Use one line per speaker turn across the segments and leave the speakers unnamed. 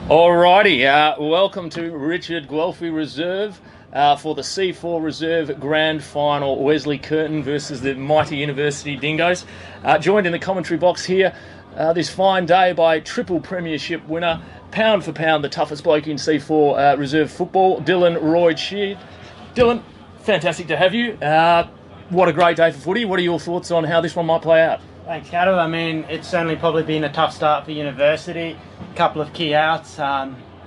Alrighty, welcome to Richard Guelphy Reserve for the C4 Reserve Grand Final. Wesley Curtin versus the mighty University Dingoes. Joined in the commentary box here this fine day by triple premiership winner, pound for pound the toughest bloke in C4 Reserve football, Dylan Royd Sheard. Dylan, fantastic to have you. What a great day for footy. What are your thoughts on how this one might play out?
Thanks, Cato. I mean, it's certainly probably been a tough start for University. A couple of key outs.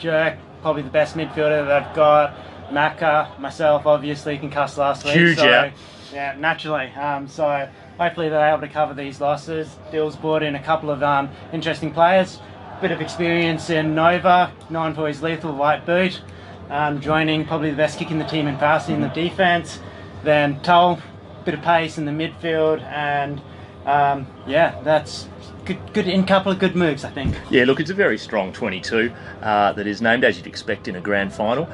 Jerk, probably the best midfielder that they've got. Macca, myself, obviously concussed last week.
Huge out.
Yeah, naturally. So hopefully they're able to cover these losses. Dill's brought in a couple of interesting players. Bit of experience in Nova, known for his lethal right boot. Joining probably the best kick in the team in passing in the defence. Then Tull, bit of pace in the midfield, and that's good in a couple of good moves, I think.
Yeah, look, it's a very strong 22 that is named, as you'd expect in a grand final.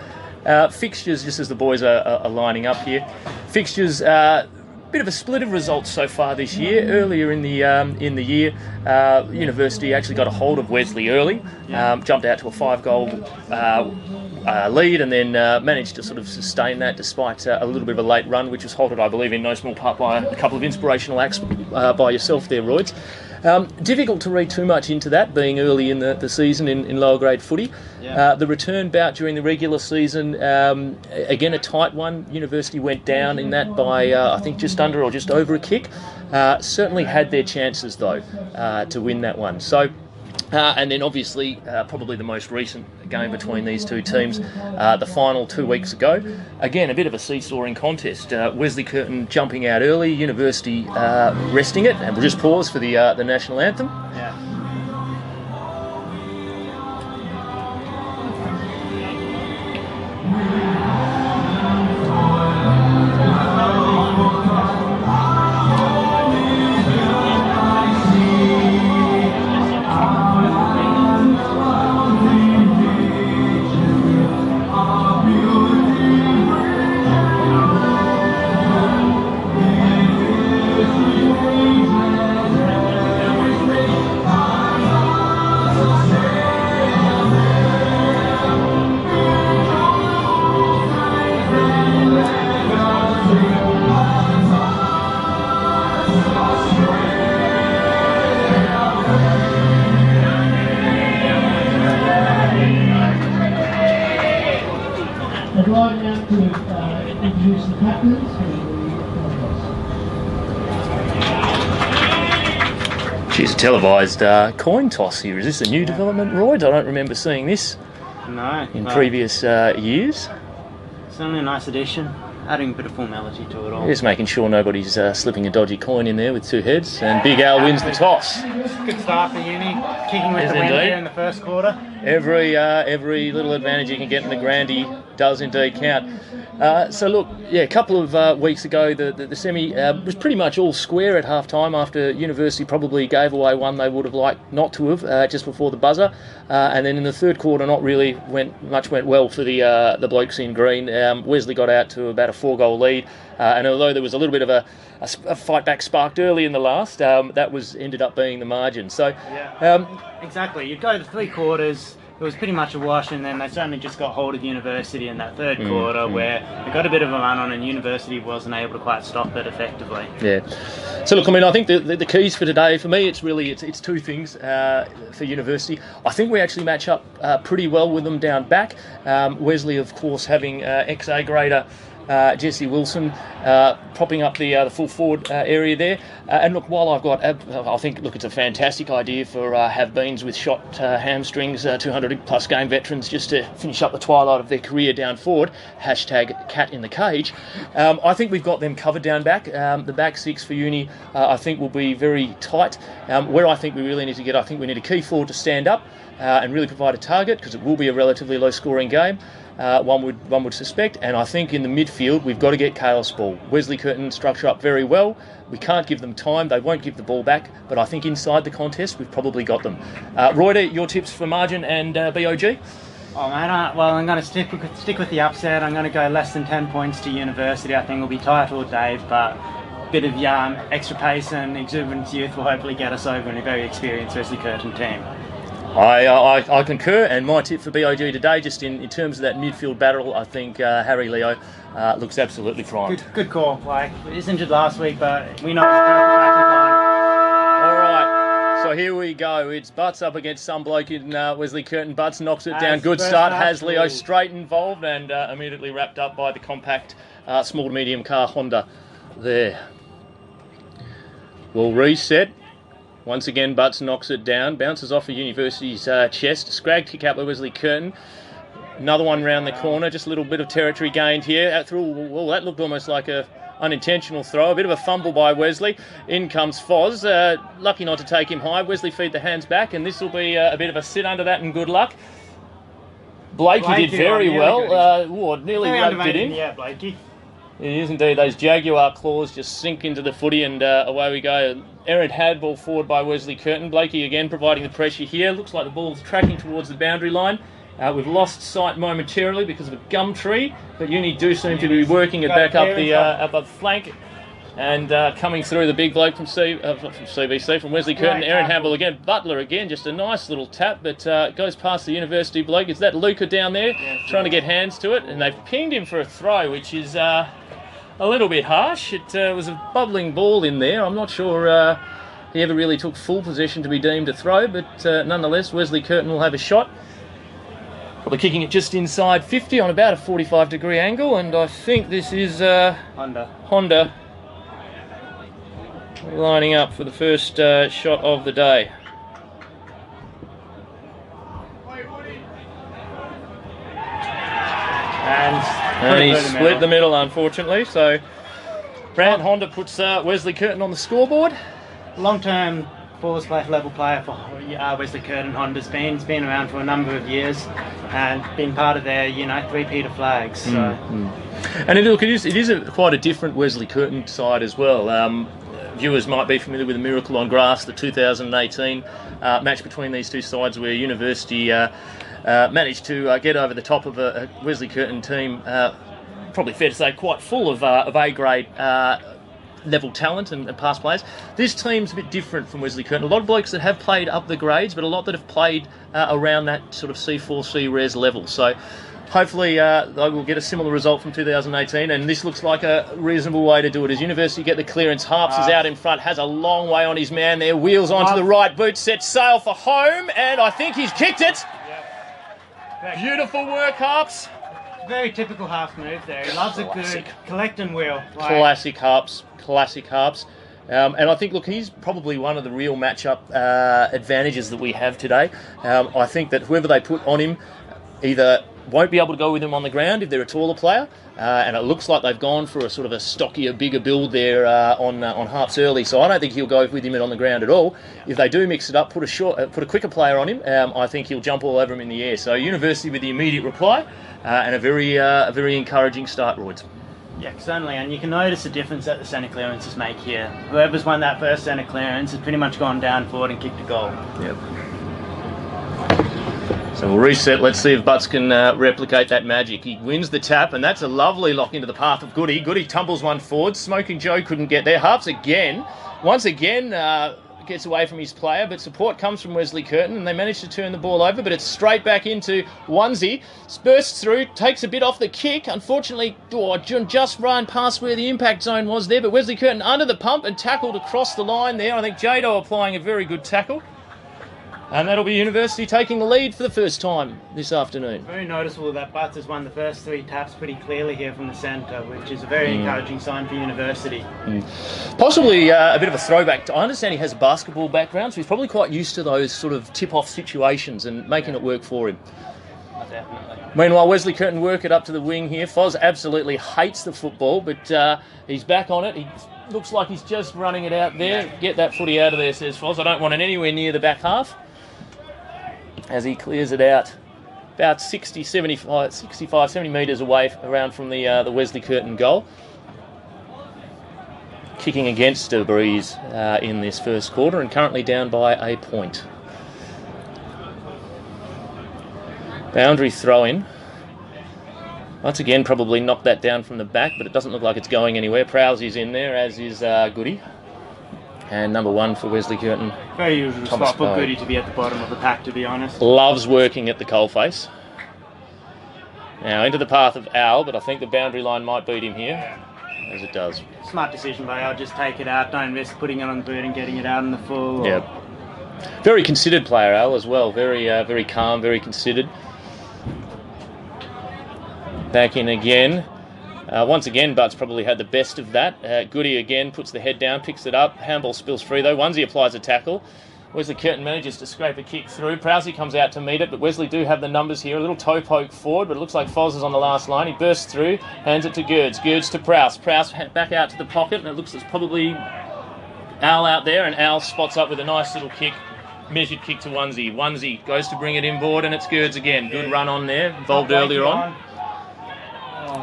Fixtures, just as the boys are lining up here. Fixtures, bit of a split of results so far this year. Earlier in the year, University actually got a hold of Wesley early, jumped out to a 5-goal lead, and then managed to sort of sustain that despite a little bit of a late run, which was halted, I believe, in no small part by a couple of inspirational acts by yourself there, Royds. Difficult to read too much into that, being early in the season in lower grade footy.
Yeah.
The return bout during the regular season, again a tight one. University went down in that by I think just under or just over a kick. Certainly had their chances though to win that one. So. And then obviously probably the most recent game between these two teams, the final 2 weeks ago. Again, a bit of a seesawing contest. Wesley Curtin jumping out early, University resting it, and we'll just pause for the national anthem.
Yeah.
I'd like now to introduce the captains.
Geez, a televised coin toss here. Is this a new development, Royd? I don't remember seeing this
No.
in previous years.
Certainly a nice addition. Adding a bit of formality to it all.
Just making sure nobody's slipping a dodgy coin in there with two heads. And Big Al wins the toss.
Good start for Uni. Kicking with
Yes,
the wind
indeed.
here in the first quarter.
Every little advantage you can get in the Grandy does indeed count. So look, yeah, a couple of weeks ago, the semi was pretty much all square at half time after University probably gave away one they would have liked not to have just before the buzzer. And then in the third quarter, not really went well for the blokes in green. Wesley got out to about a 4-goal lead, and although there was a little bit of a fight back sparked early in the last, that ended up being the margin. So
Exactly. You'd go to 3 quarters. It was pretty much a wash, and then they certainly just got hold of University in that third quarter where they got a bit of a run on, and University wasn't able to quite stop it effectively.
Yeah. So look, I mean, I think the keys for today, for me, it's two things for University. I think we actually match up pretty well with them down back. Wesley, of course, having ex-A grader Jesse Wilson propping up the full forward area there. And look, while I've got, I think, look, it's a fantastic idea for have-beens with shot hamstrings, 200-plus game veterans, just to finish up the twilight of their career down forward. Hashtag cat in the cage. I think we've got them covered down back. The back six for Uni, I think, will be very tight. Where I think we really need to get, I think we need a key forward to stand up and really provide a target, because it will be a relatively low-scoring game. One would suspect, and I think in the midfield we've got to get chaos ball. Wesley Curtin structure up very well. We can't give them time; they won't give the ball back. But I think inside the contest we've probably got them. Royder, your tips for margin and BOG?
Oh man, well, I'm going to stick with the upset. I'm going to go less than 10 points to University. I think it'll be tight all day, but a bit of extra pace and exuberant youth will hopefully get us over in a very experienced Wesley Curtin team.
I concur, and my tip for BOG today, just in terms of that midfield battle, I think Harry Leo looks absolutely primed.
Good call. Like, he was injured last week, but we know he's back in line.
All right, so here we go. It's Butts up against some bloke in Wesley Curtin. Butts knocks it down. Good start. Has Leo straight involved and immediately wrapped up by the compact small to medium car Honda there. We'll reset. Once again, Butts knocks it down, bounces off the University's chest. Scrag kick out by Wesley Curtin. Another one round the corner, just a little bit of territory gained here. Out through, well, that looked almost like a unintentional throw. A bit of a fumble by Wesley. In comes Foz. Lucky not to take him high. Wesley feed the hands back, and this will be a bit of a sit under that and good luck. Blakey did very well. Nearly roped it in.
Yeah, Blakey.
It is indeed. Those Jaguar claws just sink into the footy, and away we go. Errant handball forward by Wesley Curtin. Blakey again providing the pressure here. Looks like the ball's tracking towards the boundary line. We've lost sight momentarily because of a gum tree, but Uni do seem to be working it back up the flank. And coming through the big bloke from CBC, from Wesley Curtin. Errant handball again. Butler again, just a nice little tap, but goes past the University bloke. Is that Luca down there trying to get hands to it? And they've pinged him for a throw, which is a little bit harsh. It was a bubbling ball in there. I'm not sure he ever really took full possession to be deemed a throw, but nonetheless, Wesley Curtin will have a shot. Probably kicking it just inside 50 on about a 45-degree angle, and I think this is Honda lining up for the first shot of the day. And he split the middle, unfortunately. So, Brant Honda puts Wesley Curtin on the scoreboard.
Long-term force level player for Wesley Curtin. Honda's been around for a number of years and been part of their three-peater flags. So.
And look, it is quite a different Wesley Curtin side as well. Viewers might be familiar with the Miracle on Grass, the 2018 match between these two sides, where University managed to get over the top of a Wesley Curtin team, probably fair to say quite full of A-grade level talent and past players. This team's a bit different from Wesley Curtin. A lot of blokes that have played up the grades, but a lot that have played around that sort of C4C res level. So hopefully they will get a similar result from 2018, and this looks like a reasonable way to do it. As University get the clearance, Harps is out in front, has a long way on his man there, wheels onto the right boot, sets sail for home, and I think he's kicked it. Yep. Beautiful work, Harps.
Very typical Harps move there. He loves a good collect and wheel.
Classic Harps. And I think, look, he's probably one of the real matchup advantages that we have today. I think that whoever they put on him either won't be able to go with him on the ground if they're a taller player, and it looks like they've gone for a sort of a stockier, bigger build there on Harps early, so I don't think he'll go with him on the ground at all. If they do mix it up, put a quicker player on him, I think he'll jump all over him in the air. So University with the immediate reply, and a very encouraging start, Royds.
Yeah, certainly, and you can notice the difference that the centre clearances make here. Whoever's won that first centre clearance has pretty much gone down forward and kicked a goal.
Yep. So we'll reset. Let's see if Butts can replicate that magic. He wins the tap, and that's a lovely lock into the path of Goody. Goody tumbles one forward. Smoking Joe couldn't get there. Harps once again gets away from his player, but support comes from Wesley Curtin, and they manage to turn the ball over, but it's straight back into Onesie. Bursts through, takes a bit off the kick. Unfortunately, just ran past where the impact zone was there, but Wesley Curtin under the pump and tackled across the line there. I think Jado applying a very good tackle. And that'll be University taking the lead for the first time this afternoon.
Very noticeable that Butts has won the first three taps pretty clearly here from the centre, which is a very encouraging sign for University.
Possibly a bit of a throwback. I understand he has a basketball background, so he's probably quite used to those sort of tip-off situations and making it work for him.
Definitely.
Meanwhile, Wesley Curtin work it up to the wing here. Foz absolutely hates the football, but he's back on it. He looks like he's just running it out there. Get that footy out of there, says Foz. I don't want it anywhere near the back half. As he clears it out about 70 metres away around from the Wesley Curtin goal. Kicking against a breeze in this first quarter and currently down by a point. Boundary throw-in. Once again, probably knocked that down from the back, but it doesn't look like it's going anywhere. Prowsey's in there, as is Goody. And number 1 for Wesley Curtin.
Very usual
Thomas
spot for
Bowe.
Goody to be at the bottom of the pack, to be honest.
Loves working at the coalface. Now into the path of Al, but I think the boundary line might beat him here, as it does.
Smart decision by Al, just take it out, don't risk putting it on the boot and getting it out in the full.
Yeah. Very considered player, Al, as well. Very calm, very considered. Back in again. Once again, Butts probably had the best of that. Goody again puts the head down, picks it up. Handball spills free though. Onesie applies a tackle. Wesley Curtin manages to scrape a kick through. Prowsey comes out to meet it, but Wesley do have the numbers here. A little toe poke forward, but it looks like Foz is on the last line. He bursts through, hands it to Gerds. Gerds to Prowse. Prowse back out to the pocket, and it looks like it's probably Al out there, and Al spots up with a nice little kick. Measured kick to Onesie. Onesie goes to bring it inboard, and it's Gerds again. Good run on there, involved earlier on.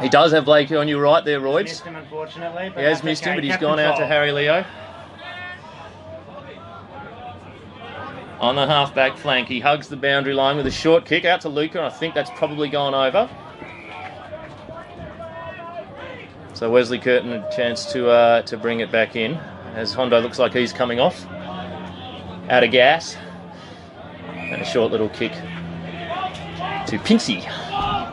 He does have Blakey on you right there, Royds.
Missed him, unfortunately.
He has missed him, but he's gone out to Harry Leo. On the half-back flank, he hugs the boundary line with a short kick out to Luca, and I think that's probably gone over. So Wesley Curtin a chance to bring it back in, as Hondo looks like he's coming off. Out of gas. And a short little kick to Pinsey.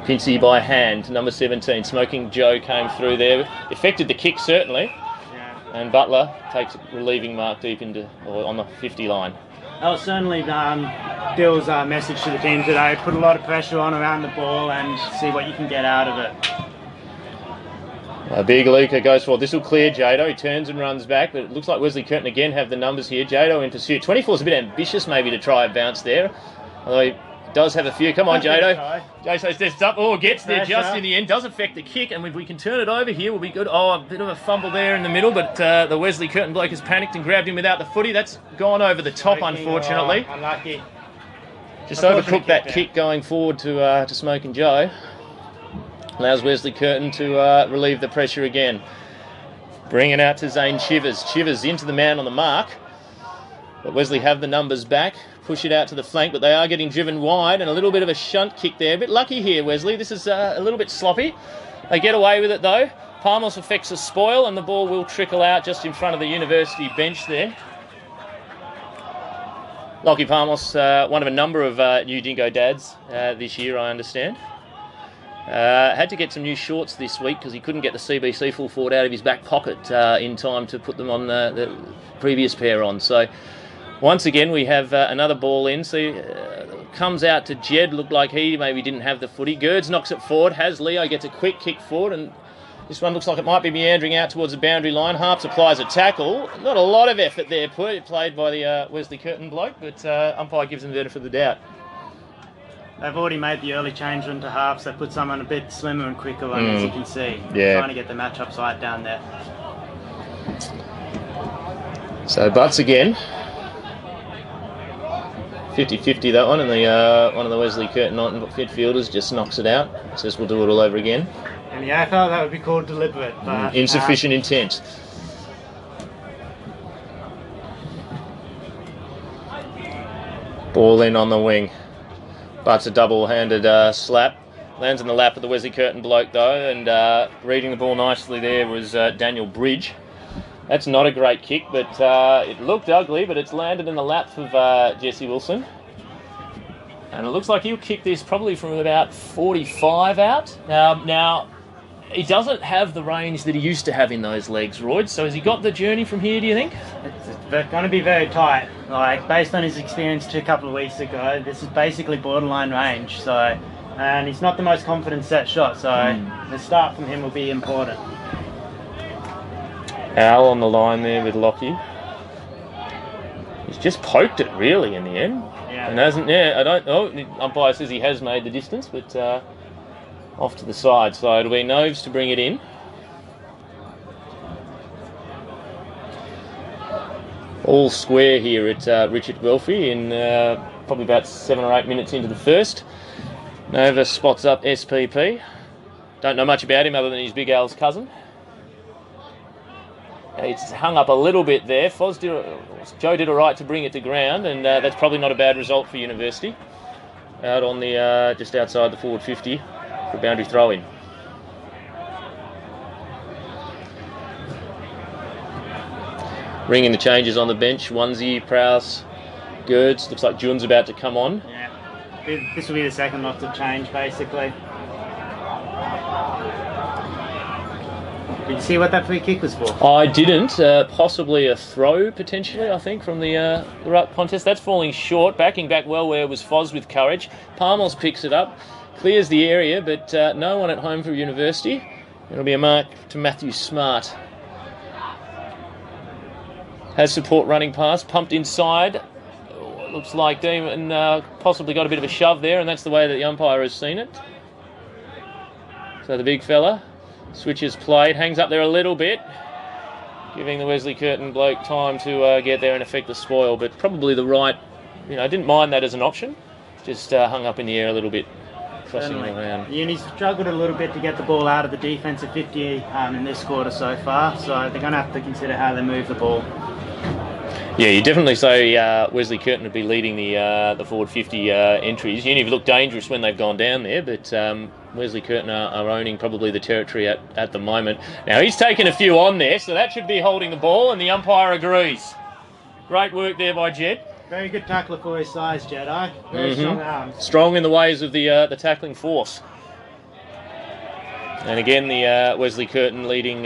Pinsey by hand, number 17. Smoking Joe came through there. Affected the kick, certainly.
Yeah.
And Butler takes a relieving mark deep into, or on the 50 line.
Well, certainly Bill's message to the team today, put a lot of pressure on around the ball and see what you can get out of it.
Big Luca goes for it. This will clear Jado. He turns and runs back, but it looks like Wesley Curtin again have the numbers here. Jado in pursuit. 24 is a bit ambitious maybe to try a bounce there, although he does have a few. Come on, Jado. Jado steps up. Oh, gets there just in the end. Does affect the kick, and if we can turn it over here, we'll be good. Oh, a bit of a fumble there in the middle, but the Wesley Curtin bloke has panicked and grabbed him without the footy. That's gone over the top, unfortunately.
Unlucky.
Just overcooked that kick going forward to Smoking Joe. Allows Wesley Curtin to relieve the pressure again. Bring it out to Zane Chivers. Chivers into the man on the mark. But Wesley have the numbers back. Push it out to the flank, but they are getting driven wide, and a little bit of a shunt kick there. A bit lucky here, Wesley. This is a little bit sloppy. They get away with it, though. Palmos affects a spoil, and the ball will trickle out just in front of the university bench there. Lockie Palmos, one of a number of new Dingo dads this year, I understand. Had to get some new shorts this week because he couldn't get the CBC full forward out of his back pocket in time to put them on the previous pair on. So once again we have another ball in. Comes out to Jed, looked like he maybe didn't have the footy. Gerds knocks it forward, has Leo gets a quick kick forward, and this one looks like it might be meandering out towards the boundary line. Harps applies a tackle. Not a lot of effort there played by the Wesley Curtin bloke, but umpire gives him the benefit of the doubt.
They've already made the early change into halves. They put someone a bit slimmer and quicker on, as you can see.
Yeah.
Trying to get the matchup side down there.
So Butts again. 50-50 that one, and one of the Wesley Curtin midfielders just knocks it out. Says we'll do it all over again.
In the AFL, that would be called deliberate. But,
insufficient intent. Ball in on the wing. Butts a double-handed slap. Lands in the lap of the Wesley Curtin bloke, though, and reading the ball nicely there was Daniel Bridge. That's not a great kick, but it looked ugly, but it's landed in the lap of Jesse Wilson. And it looks like he'll kick this probably from about 45 out. Now, he doesn't have the range that he used to have in those legs, Royd. So has he got the journey from here, do you think?
It's going to be very tight. Like, based on his experience a couple of weeks ago, this is basically borderline range. So, and he's not the most confident set shot, so the start from him will be important.
Al on the line there with Lockie. He's just poked it really in the end.
Yeah.
And hasn't, the umpire says he has made the distance, but off to the side. So it'll be Noves to bring it in. All square here at Richard Welfare in probably about 7 or 8 minutes into the first. Nova spots up SPP. Don't know much about him other than he's Big Al's cousin. It's hung up a little bit there. Joe did all right to bring it to ground, and that's probably not a bad result for University. Out on the just outside the forward 50 for a boundary throw-in. Bringing the changes on the bench. Onesie, Prowse, Gerds. Looks like Jun's about to come on.
Yeah. This will be the second lot to change, basically. Did you see what that free kick was for?
I didn't. Possibly a throw, potentially, I think, from the ruck contest. That's falling short. Backing back well where was Foz with courage. Palmos picks it up. Clears the area, but no one at home for University. It'll be a mark to Matthew Smart. Has support running past. Pumped inside. Looks like Demon possibly got a bit of a shove there, and that's the way that the umpire has seen it. So the big fella switches played, hangs up there a little bit, giving the Wesley Curtin bloke time to get there and affect the spoil, but probably the right, didn't mind that as an option, just hung up in the air a little bit, crossing around.
Uni's struggled a little bit to get the ball out of the defensive 50 in this quarter so far, so they're going to have to consider how they move the ball.
Yeah, you definitely say Wesley Curtin would be leading the forward 50 entries. Uni have looked dangerous when they've gone down there, but Wesley Curtin are owning probably the territory at the moment. Now, he's taken a few on there, so that should be holding the ball, and the umpire agrees. Great work there by Jed.
Very good tackler for his size, Jedi. Very strong arms.
Strong in the ways of the tackling force. And again, the Wesley Curtin leading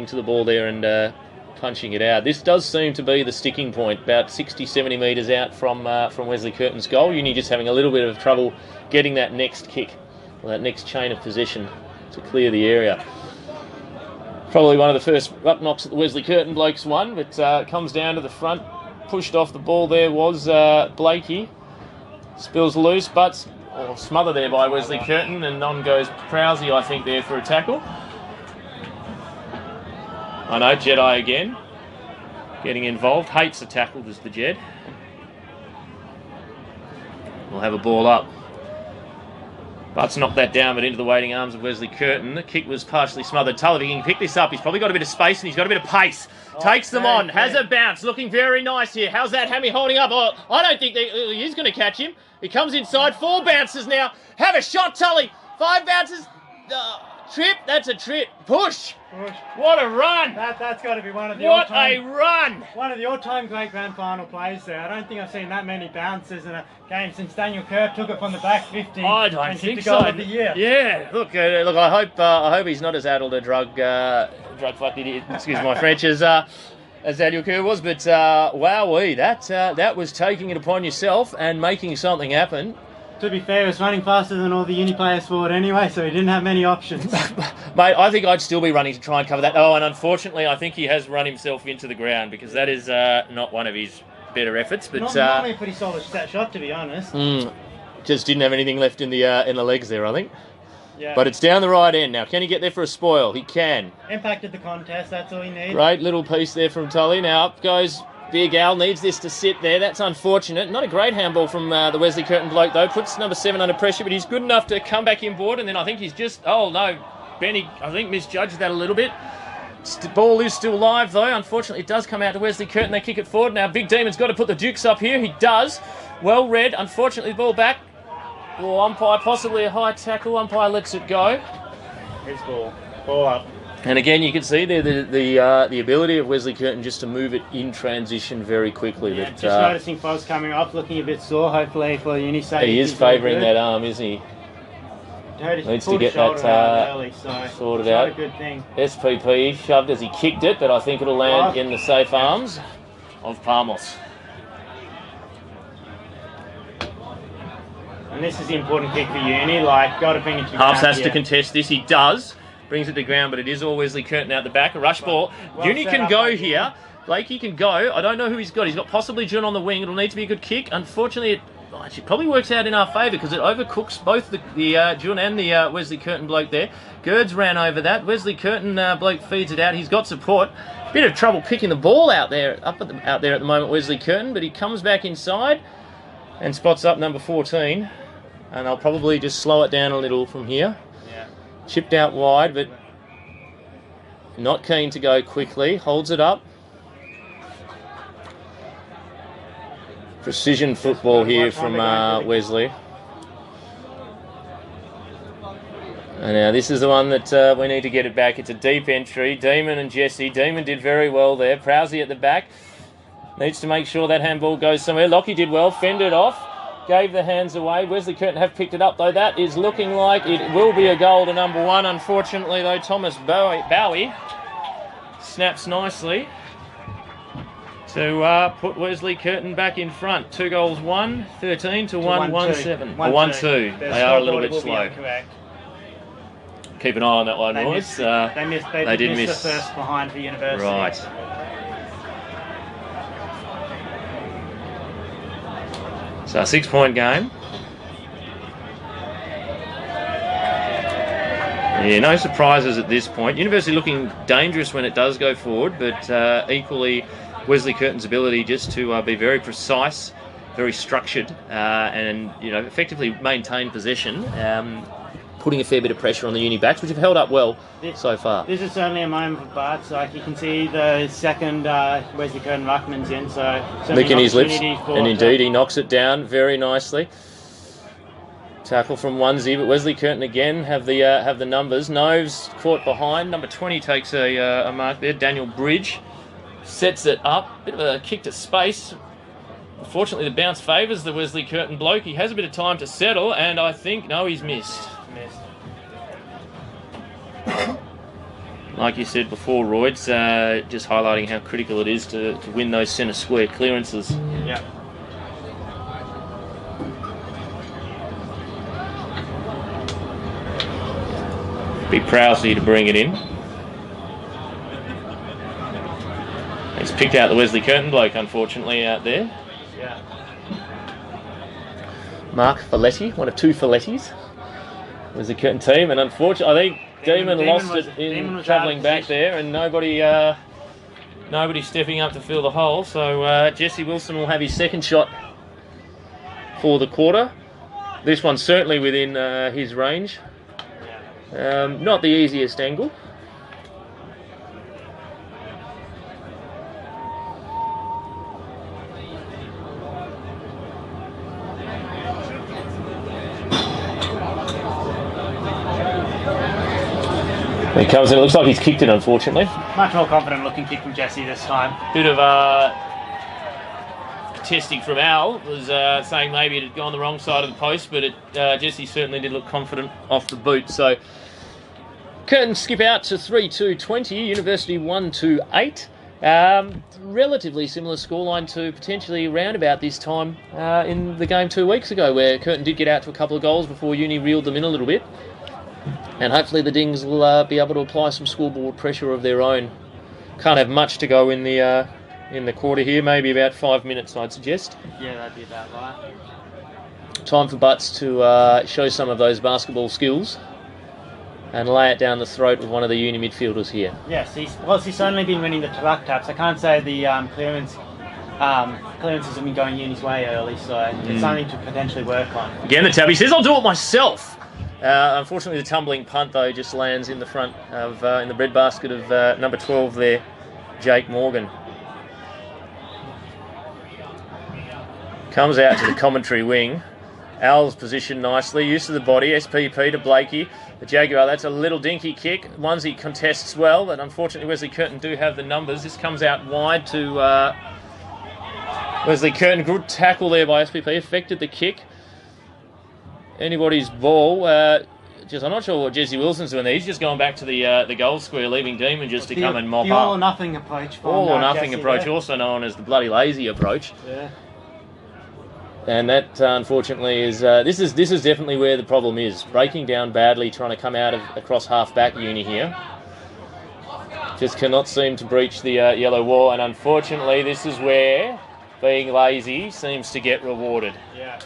to the ball there and punching it out. This does seem to be the sticking point, about 60, 70 metres out from Wesley Curtin's goal. Uni just having a little bit of trouble getting that next kick, or that next chain of possession to clear the area. Probably one of the first ruck knocks that the Wesley Curtin blokes won, but comes down to the front. Pushed off the ball there was Blakey. Spills loose, but smothered there by Wesley Curtin, and on goes Prowsey, I think, there for a tackle. I know, Jedi again, getting involved. Hates the tackle, does the Jed. We'll have a ball up. Butts knocked that down, but into the waiting arms of Wesley Curtin. The kick was partially smothered. Tully, if he can pick this up, he's probably got a bit of space and he's got a bit of pace. Takes them on, has a bounce, looking very nice here. How's that Hammy holding up? Oh, I don't think he's going to catch him. He comes inside, 4 bounces now. Have a shot, Tully. 5 bounces. Trip, that's a trip. Push. What a run.
That's got to be one of the
What a run.
One of the all-time great grand final plays there. I don't think I've seen that many bounces in a game since Daniel Kerr took it from the back 50.
I don't
and
think
hit the goal
so.
of the year.
Yeah, look. I hope he's not as addled a drug fuck idiot. Excuse my French as Daniel Kerr was. But wowee, that was taking it upon yourself and making something happen.
To be fair, he was running faster than all the Uni players forward anyway, so he didn't have many options.
Mate, I think I'd still be running to try and cover that. Oh, and unfortunately, I think he has run himself into the ground because that is not one of his better efforts. But
not a pretty solid shot, to be honest.
Just didn't have anything left in the legs there, I think.
Yeah.
But it's down the right end now. Can he get there for a spoil? He can.
Impacted the contest, that's all he needs.
Great little piece there from Tully. Now up goes Big Al, needs this to sit there. That's unfortunate. Not a great handball from the Wesley Curtin bloke, though. Puts number 7 under pressure, but he's good enough to come back inboard. And then I think he's just... Oh, no. Benny, I think, misjudged that a little bit. Ball is still live, though. Unfortunately, it does come out to Wesley Curtin. They kick it forward. Now, Big Demon's got to put the dukes up here. He does. Well read. Unfortunately, the ball back. Or umpire, possibly a high tackle. Umpire lets it go.
His ball. Ball up.
And again, you can see there the ability of Wesley Curtin just to move it in transition very quickly.
Yeah, just noticing Foz coming off, looking a bit sore. Hopefully for Uni sake.
He is favouring that arm, isn't he? Needs to get that
early, so
sorted out.
Not a good thing.
SPP shoved as he kicked it, but I think it'll land in the safe arms of Palmos.
And this is the important kick for Uni. Got to bring it to
Harps has to contest this. He does. Brings it to ground, but it is all Wesley Curtin out the back. A rush ball. Uni can go here. Blakey can go. I don't know who he's got. He's got possibly Jun on the wing. It'll need to be a good kick. Unfortunately, it probably works out in our favour because it overcooks both the Jun and the Wesley Curtin bloke there. Gerds ran over that. Wesley Curtin bloke feeds it out. He's got support. Bit of trouble picking the ball out there at the moment, Wesley Curtin, but he comes back inside and spots up number 14. And I'll probably just slow it down a little from here. Chipped out wide, but not keen to go quickly. Holds it up. Precision football here from Wesley. And now this is the one that we need to get it back. It's a deep entry. Demon and Jesse. Demon did very well there. Prowsey at the back. Needs to make sure that handball goes somewhere. Lockie did well. Fended off. Gave the hands away. Wesley Curtin have picked it up, though. That is looking like it will be a goal to number 1. Unfortunately, though, Thomas Bowie snaps nicely to put Wesley Curtin back in front. 2 goals, 1, 13 to 1, 1-7. 1-2. They are a little bit slow. Keep an eye on that one, boys.
They did miss the first behind for University.
Right. So a 6-point game. Yeah, no surprises at this point. University looking dangerous when it does go forward, but equally Wesley Curtin's ability just to be very precise, very structured, and effectively maintain possession, putting a fair bit of pressure on the uni backs, which have held up well so far.
This is certainly a moment for Barts. Like you can see the second Wesley Curtin ruckman's in, so
licking his lips, and indeed he knocks it down very nicely. Tackle from onesie, but Wesley Curtin again have the numbers. Noves caught behind. Number 20 takes a mark there. Daniel Bridge sets it up. Bit of a kick to space. Unfortunately, the bounce favours the Wesley Curtin bloke. He has a bit of time to settle, and I think he's missed. Like you said before, Royds, just highlighting how critical it is to win those centre square clearances.
Yeah.
Be Prowsey to bring it in. He's picked out the Wesley Curtin bloke, unfortunately, out there.
Yeah.
Mark Folletti, one of 2 Follettis. Wesley Curtin team, and unfortunately, I think Demon lost it in travelling back there, and nobody stepping up to fill the hole. So Jesse Wilson will have his second shot for the quarter. This one's certainly within his range. Not the easiest angle. He comes in, it looks like he's kicked it, unfortunately.
Much more confident looking kick from Jesse this time.
Bit of testing from Al, was saying maybe it had gone the wrong side of the post, but Jesse certainly did look confident off the boot. So Curtin skip out to 3-2-20, University 1-2-8. Relatively similar scoreline to potentially around about this time in the game 2 weeks ago, where Curtin did get out to a couple of goals before Uni reeled them in a little bit. And hopefully the Dings will be able to apply some scoreboard pressure of their own. Can't have much to go in the quarter here, maybe about 5 minutes, I'd suggest.
Yeah, that'd be about right.
Time for Butts to show some of those basketball skills and lay it down the throat of one of the uni midfielders here.
Yes, he's certainly been winning the truck taps. I can't say the clearances have been going Uni's way early, so it's something to potentially work on.
Again, the tab, he says, I'll do it myself. Unfortunately, the tumbling punt, though, just lands in the front of in the breadbasket of number 12 there, Jake Morgan. Comes out to the commentary wing. Al's positioned nicely, used to the body, SPP to Blakey. The Jaguar, that's a little dinky kick. Onesie contests well, but unfortunately Wesley Curtin do have the numbers. This comes out wide to Wesley Curtin. Good tackle there by SPP, affected the kick. Anybody's ball. I'm not sure what Jesse Wilson's doing there. He's just going back to the goal square, leaving Demon just to come and mop up.
The all or nothing approach.
All or nothing approach, also known as the bloody lazy approach.
Yeah.
And that, unfortunately, is this is definitely where the problem is. Breaking down badly, trying to come out of across half-back Uni here. Just cannot seem to breach the yellow wall, and unfortunately, this is where being lazy seems to get rewarded.
Yeah.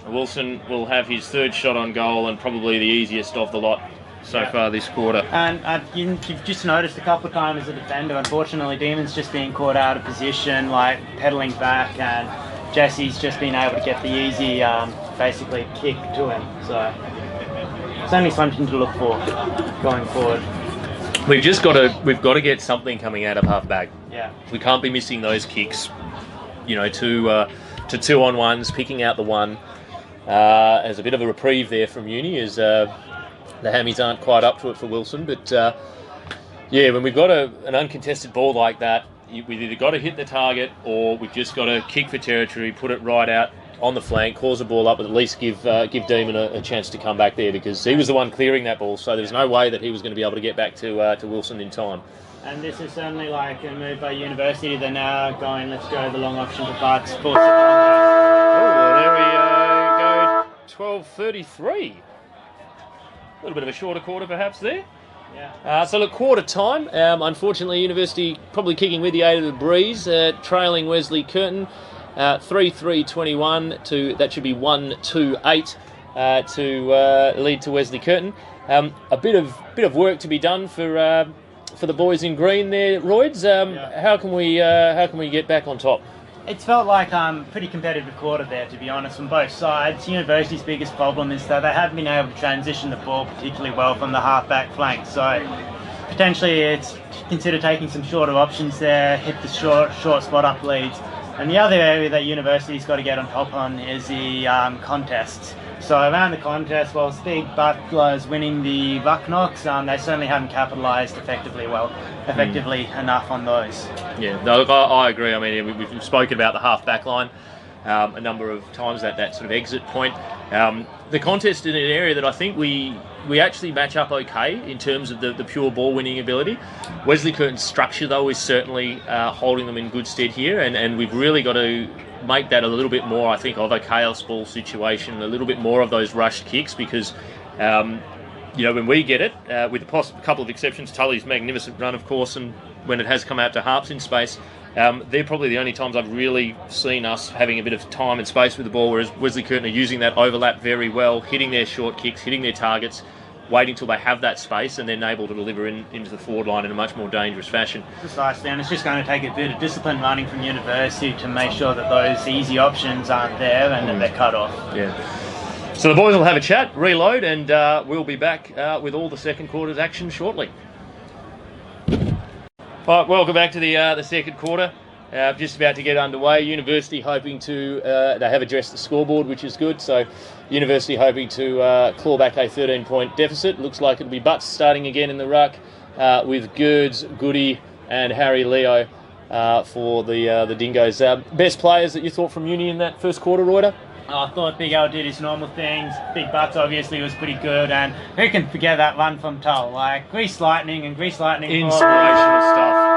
Wilson will have his third shot on goal and probably the easiest of the lot so far this quarter.
And you've just noticed a couple of times as a defender, unfortunately, Demon's just being caught out of position, like pedaling back, and Jesse's just been able to get the easy, basically, kick to him. So it's only something to look for going forward.
We've got to get something coming out of half-back.
Yeah.
We can't be missing those kicks, to 2-on-1s, picking out the one. as a bit of a reprieve there from Uni, as the hammies aren't quite up to it for Wilson. But yeah, when we've got an uncontested ball like that, we've either got to hit the target or we've just got to kick for territory, put it right out on the flank, cause the ball up, but at least give Demon a chance to come back there, because he was the one clearing that ball, so there's no way that he was going to be able to get back to Wilson in time.
And this is certainly like a move by University. They're now going, let's go the long option for Bucks. Oh,
well, there we go, 12:33. A little bit of a shorter quarter perhaps there.
Yeah.
So look, quarter time. Unfortunately, University probably kicking with the aid of the breeze, trailing Wesley Curtin. 3-3-21 to, that should be 1-2-8 to lead to Wesley Curtin. A bit of work to be done for the boys in green there, Royds. How can we get back on top?
It's felt like pretty competitive quarter there, to be honest, from both sides. University's biggest problem is that they haven't been able to transition the ball particularly well from the half-back flank. So potentially it's consider taking some shorter options there, hit the short spot up leads. And the other area that University's got to get on top on is the contests. So around the contest, whilst Big Butler's winning the ruck knocks, they certainly haven't capitalised effectively enough on those.
Yeah, no, look, I agree. I mean, we've spoken about the half-back line a number of times, that sort of exit point. The contest in an area that I think we actually match up okay in terms of the pure ball winning ability. Wesley Curtin's structure, though, is certainly holding them in good stead here, and we've really got to make that a little bit more, I think, of a chaos ball situation, a little bit more of those rushed kicks, because when we get it, with a couple of exceptions, Tully's magnificent run, of course, and when it has come out to Harps in space, they're probably the only times I've really seen us having a bit of time and space with the ball, whereas Wesley Curtin are using that overlap very well, hitting their short kicks, hitting their targets, waiting till they have that space and then able to deliver into the forward line in a much more dangerous fashion.
Precisely, and it's just going to take a bit of discipline running from University to make sure that those easy options aren't there and that they're cut off.
Yeah. So the boys will have a chat, reload, and we'll be back with all the second quarter's action shortly. All right, welcome back to the second quarter. Just about to get underway. University hoping to, they have addressed the scoreboard, which is good. So University hoping to claw back a 13-point deficit. Looks like it'll be Butts starting again in the ruck with Girds, Goody and Harry Leo for the Dingoes. Best players that you thought from Uni in that first quarter, Reuter?
I thought Big Al did his normal things. Big Butts obviously was pretty good, and who can forget that run from Tull? Like Grease Lightning.
Inspirational stuff.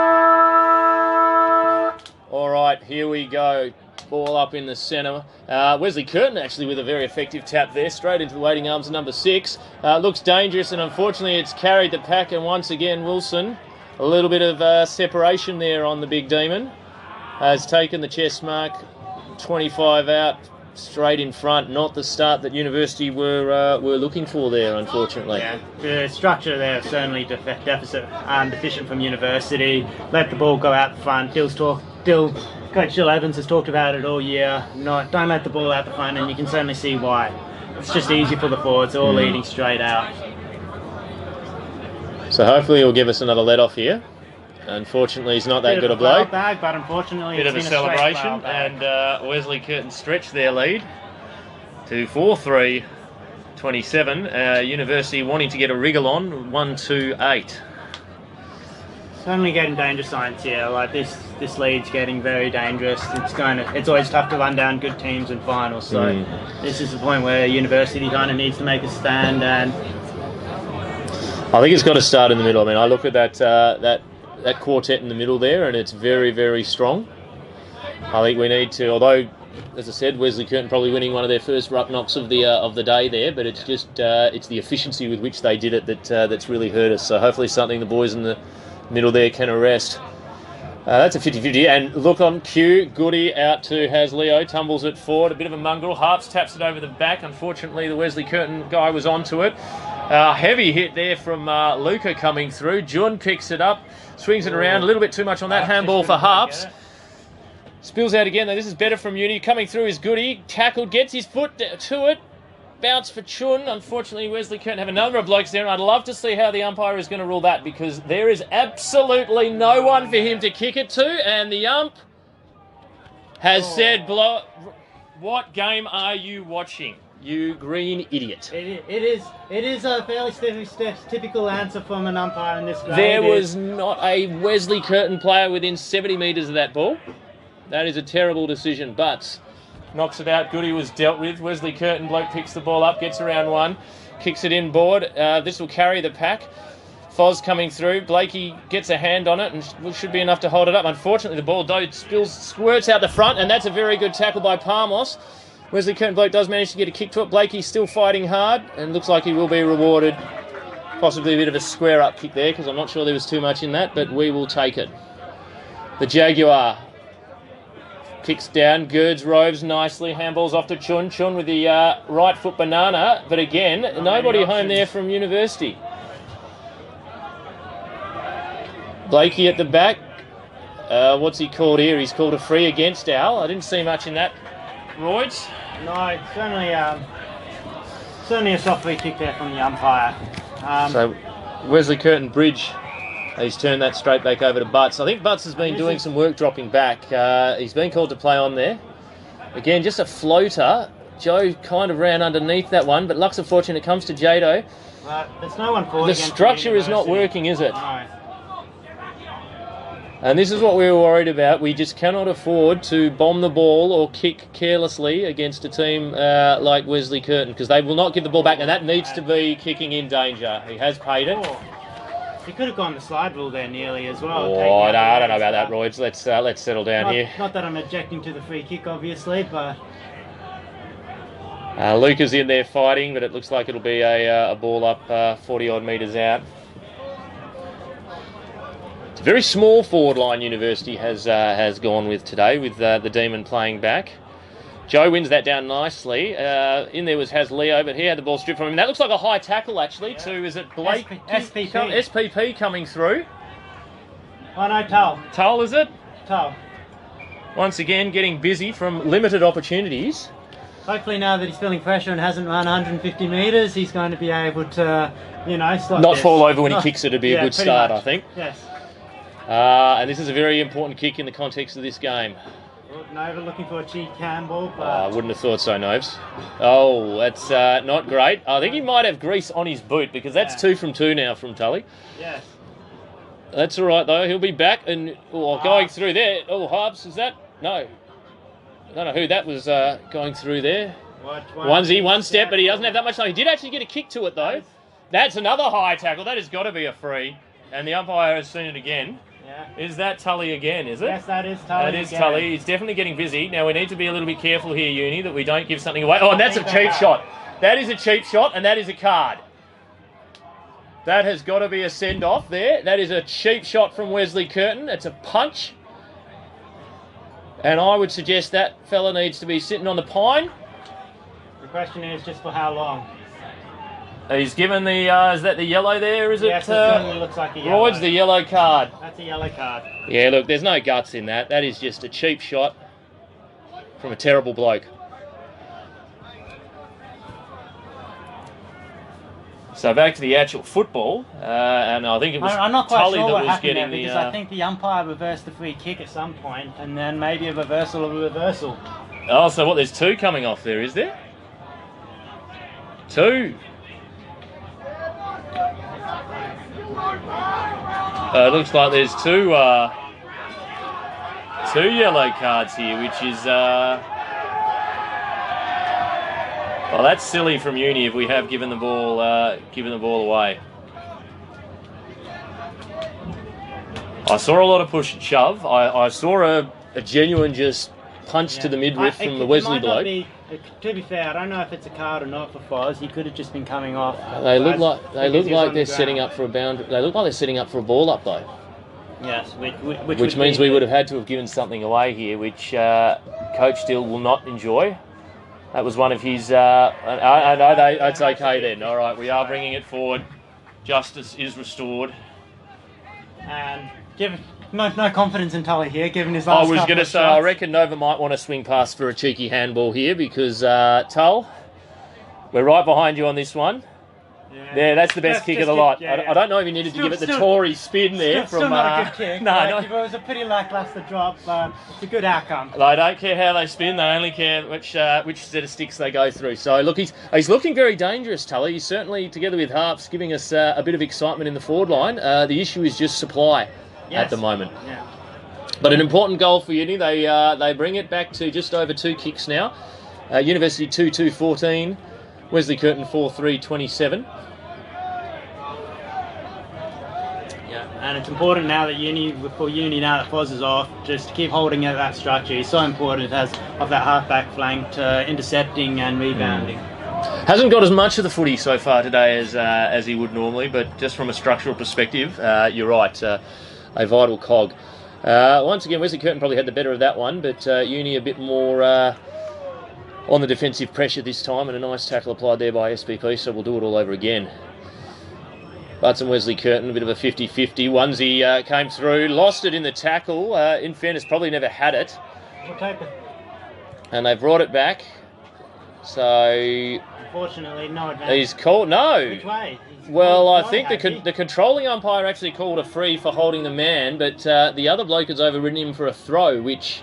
All right, here we go. Ball up in the centre. Wesley Curtin actually with a very effective tap there, straight into the waiting arms of number 6. Looks dangerous, and unfortunately it's carried the pack, and once again Wilson, a little bit of separation there on the big demon, has taken the chest mark, 25 out, straight in front. Not the start that University were looking for there, unfortunately.
Yeah, the structure there is certainly deficient from University. Let the ball go out the front. Coach Jill Evans has talked about it all year. Don't let the ball out the front, and you can certainly see why. It's just easy for the forwards, all leading straight out.
So hopefully he'll give us another let off here. Unfortunately, he's not that good a bloke.
Bag, but unfortunately,
bit of a celebration, and Wesley Curtin stretched their lead to 4-3-27. University wanting to get a wriggle on 1-2-8.
Certainly getting danger signs here. Like this lead's getting very dangerous. It's always tough to run down good teams in finals. So this is the point where University kind of needs to make a stand, and
I think it's got to start in the middle. I mean, I look at that quartet in the middle there, and it's very, very strong. I think we need to, although, as I said, Wesley Curtin probably winning one of their first ruck knocks of the day there, but it's just it's the efficiency with which they did it that's really hurt us. So hopefully something the boys in the middle there can arrest. That's a 50-50, and look on cue, Goody out to has Leo, tumbles it forward, a bit of a mongrel, Harps taps it over the back. Unfortunately, the Wesley Curtin guy was onto it. Heavy hit there from Luca coming through. Jun picks it up, swings it around, a little bit too much on that handball for Harps. Spills out again, though. This is better from Uni. Coming through is Goody, tackled, gets his foot to it. Bounce for Chun. Unfortunately, Wesley Curtin have a number of blokes there, and I'd love to see how the umpire is going to rule that, because there is absolutely no one for him to kick it to, and the ump has said, what game are you watching? you green idiot.
It is a fairly typical answer from an umpire in this grade.
There was not a Wesley Curtin player within 70 metres of that ball. That is a terrible decision. Butts knocks it out. Goody was dealt with. Wesley Curtin bloke picks the ball up, gets around one, kicks it inboard. This will carry the pack. Foz coming through. Blakey gets a hand on it and should be enough to hold it up. Unfortunately, the ball squirts out the front, and that's a very good tackle by Parmos. Wesley Curtin bloke does manage to get a kick to it. Blakey's still fighting hard and looks like he will be rewarded. Possibly a bit of a square-up kick there because I'm not sure there was too much in that, but we will take it. The Jaguar kicks down, girds, roves nicely, handballs off to Chun. Chun with the right foot banana, but again, nobody home there from University. Blakey at the back. What's he called here? He's called a free against Al. I didn't see much in that. Roids?
No, certainly a soft free kick there from the umpire.
So Wesley Curtin Bridge, he's turned that straight back over to Butts. I think Butts has been doing some work dropping back. He's been called to play on there. Again, just a floater. Joe kind of ran underneath that one, but luck's of fortune it comes to Jado.
There's no one forward.
The structure is not working, is it?
No.
And this is what we were worried about. We just cannot afford to bomb the ball or kick carelessly against a team like Wesley Curtin because they will not give the ball back, and that needs to be kicking in danger. He has paid it.
He could have gone the slide rule there nearly as well.
Oh, no, I don't know about that, Royds. Let's settle down here.
Not that I'm objecting to the free kick, obviously, but...
Luca's in there fighting, but it looks like it'll be a ball up 40-odd metres out. A very small forward line University has gone with today with the Demon playing back. Joe wins that down nicely. In there has Leo, but he had the ball stripped from him. That looks like a high tackle actually to, is it Blake?
SPP.
SPP coming through.
Oh no, Tull.
Tull, is it?
Tull.
Once again getting busy from limited opportunities.
Hopefully now that he's feeling pressure and hasn't run 150 metres, he's going to be able to,
not fall over when he kicks it would be a good start,
much.
I think.
Yes.
And this is a very important kick in the context of this game.
Nova looking for a cheek handball, but...
I wouldn't have thought so, Noves. Oh, that's not great. I think he might have grease on his boot because that's 2 from 2 now from Tully.
Yes.
That's all right, though. He'll be back and going through there. Oh, Harbs, is that? No. I don't know who that was going through there. Onesie, one step, but he doesn't have that much time. He did actually get a kick to it, though. That's another high tackle. That has got to be a free. And the umpire has seen it again. Yeah. Is that Tully again, is it?
Yes, that is Tully.
That is Tully. He's definitely getting busy. Now, we need to be a little bit careful here, Uni, that we don't give something away. Oh, and that's a cheap shot. That is a cheap shot, and that is a card. That has got to be a send-off there. That is a cheap shot from Wesley Curtin. It's a punch. And I would suggest that fella needs to be sitting on the pine.
The question is just for how long?
He's given the, is that the yellow there, is it?
Yes, it certainly looks like a yellow.
Royds, the yellow card.
That's a yellow card.
Yeah, look, there's no guts in that. That is just a cheap shot from a terrible bloke. So back to the actual football, and I think it was
I'm not quite
Tully
sure
that
what
was
happened
getting
there because I think the umpire reversed the free kick at some point, and then maybe a reversal of a reversal.
Oh, so what, there's 2 coming off there, is there? 2. It looks like there's 2 yellow cards here, which is well, that's silly from Uni if we have given the ball away. I saw a lot of push and shove. I saw a genuine just punch to the midriff from the Wesley bloke.
To be fair, I don't know if it's a card or not for Foz. He could have just been coming off.
They look like they're setting up for a boundary. They look like they're setting up for a ball up though.
Yes,
which means we would have had to have given something away here, which Coach Still will not enjoy. That was one of his. I know it's okay then. All right, we are bringing it forward. Justice is restored.
And no confidence in Tully here, given his last.
I was going to say, I reckon Nova might want to swing past for a cheeky handball here because Tull, we're right behind you on this one. Yeah, that's the best kick of the lot.
Yeah,
I don't know if he needed to give it the Tory spin there.
Still not a good kick.
No,
It was a pretty lackluster drop, but it's a good outcome.
They don't care how they spin. They only care which set of sticks they go through. So look, he's looking very dangerous, Tully. He's certainly, together with Harps, giving us a bit of excitement in the forward line. The issue is just supply at the moment. Yeah. But an important goal for Uni. They bring it back to just over 2 kicks now. University 2-2-14. Wesley Curtin 4-3-27.
Yeah, and it's important now that Uni now that Foz is off, just to keep holding at that structure. He's so important as of that half-back flank to intercepting and rebounding.
Hasn't got as much of the footy so far today as he would normally, but just from a structural perspective, you're right, a vital cog. Once again, Wesley Curtin probably had the better of that one, but Uni a bit more on the defensive pressure this time, and a nice tackle applied there by SPP, so we'll do it all over again. Butts and Wesley Curtin, a bit of a 50-50. Onesie came through, lost it in the tackle. In fairness, probably never had it.
We'll take it.
And they brought it back. So...
Unfortunately, no advantage.
He's called... No.
Which way?
Well, I think the controlling umpire actually called a free for holding the man, but the other bloke has overridden him for a throw, which...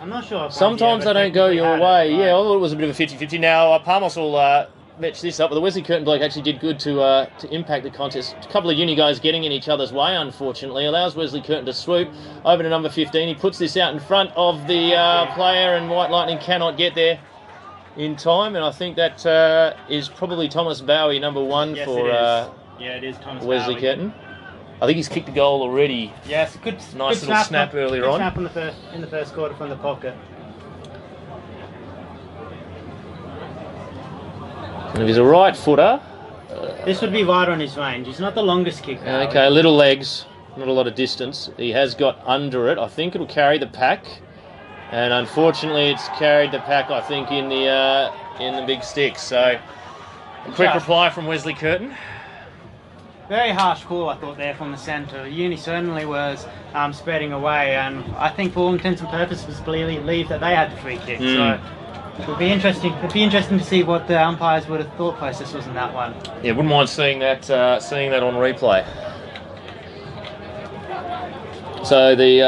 I'm not sure.
Sometimes they don't go your way. Yeah, I thought it was a bit of a 50-50. Now, Parmos will match this up, but the Wesley Curtin bloke actually did good to impact the contest. A couple of Uni guys getting in each other's way, unfortunately. Allows Wesley Curtin to swoop over to number 15. He puts this out in front of the player, and White Lightning cannot get there in time. And I think that is probably Thomas Bowie, number 1
yes,
for
it is Thomas
Wesley
Bowie.
Curtin. I think he's kicked a goal already.
Yes, good.
Nice
good
little snap earlier on.
Snap in the first quarter from the pocket.
And if he's a right footer...
this would be right on his range. He's not the longest kick.
Okay, little legs, not a lot of distance. He has got under it. I think it'll carry the pack. And unfortunately, it's carried the pack, I think, in the big sticks. So, a quick reply from Wesley Curtin.
Very harsh call, I thought, there from the centre. Uni certainly was spreading away, and I think for all intents and purposes believed that they had the free kick. So it would be interesting. It'd be interesting to see what the umpires would have thought process was in that one.
Yeah, wouldn't mind seeing that on replay. So the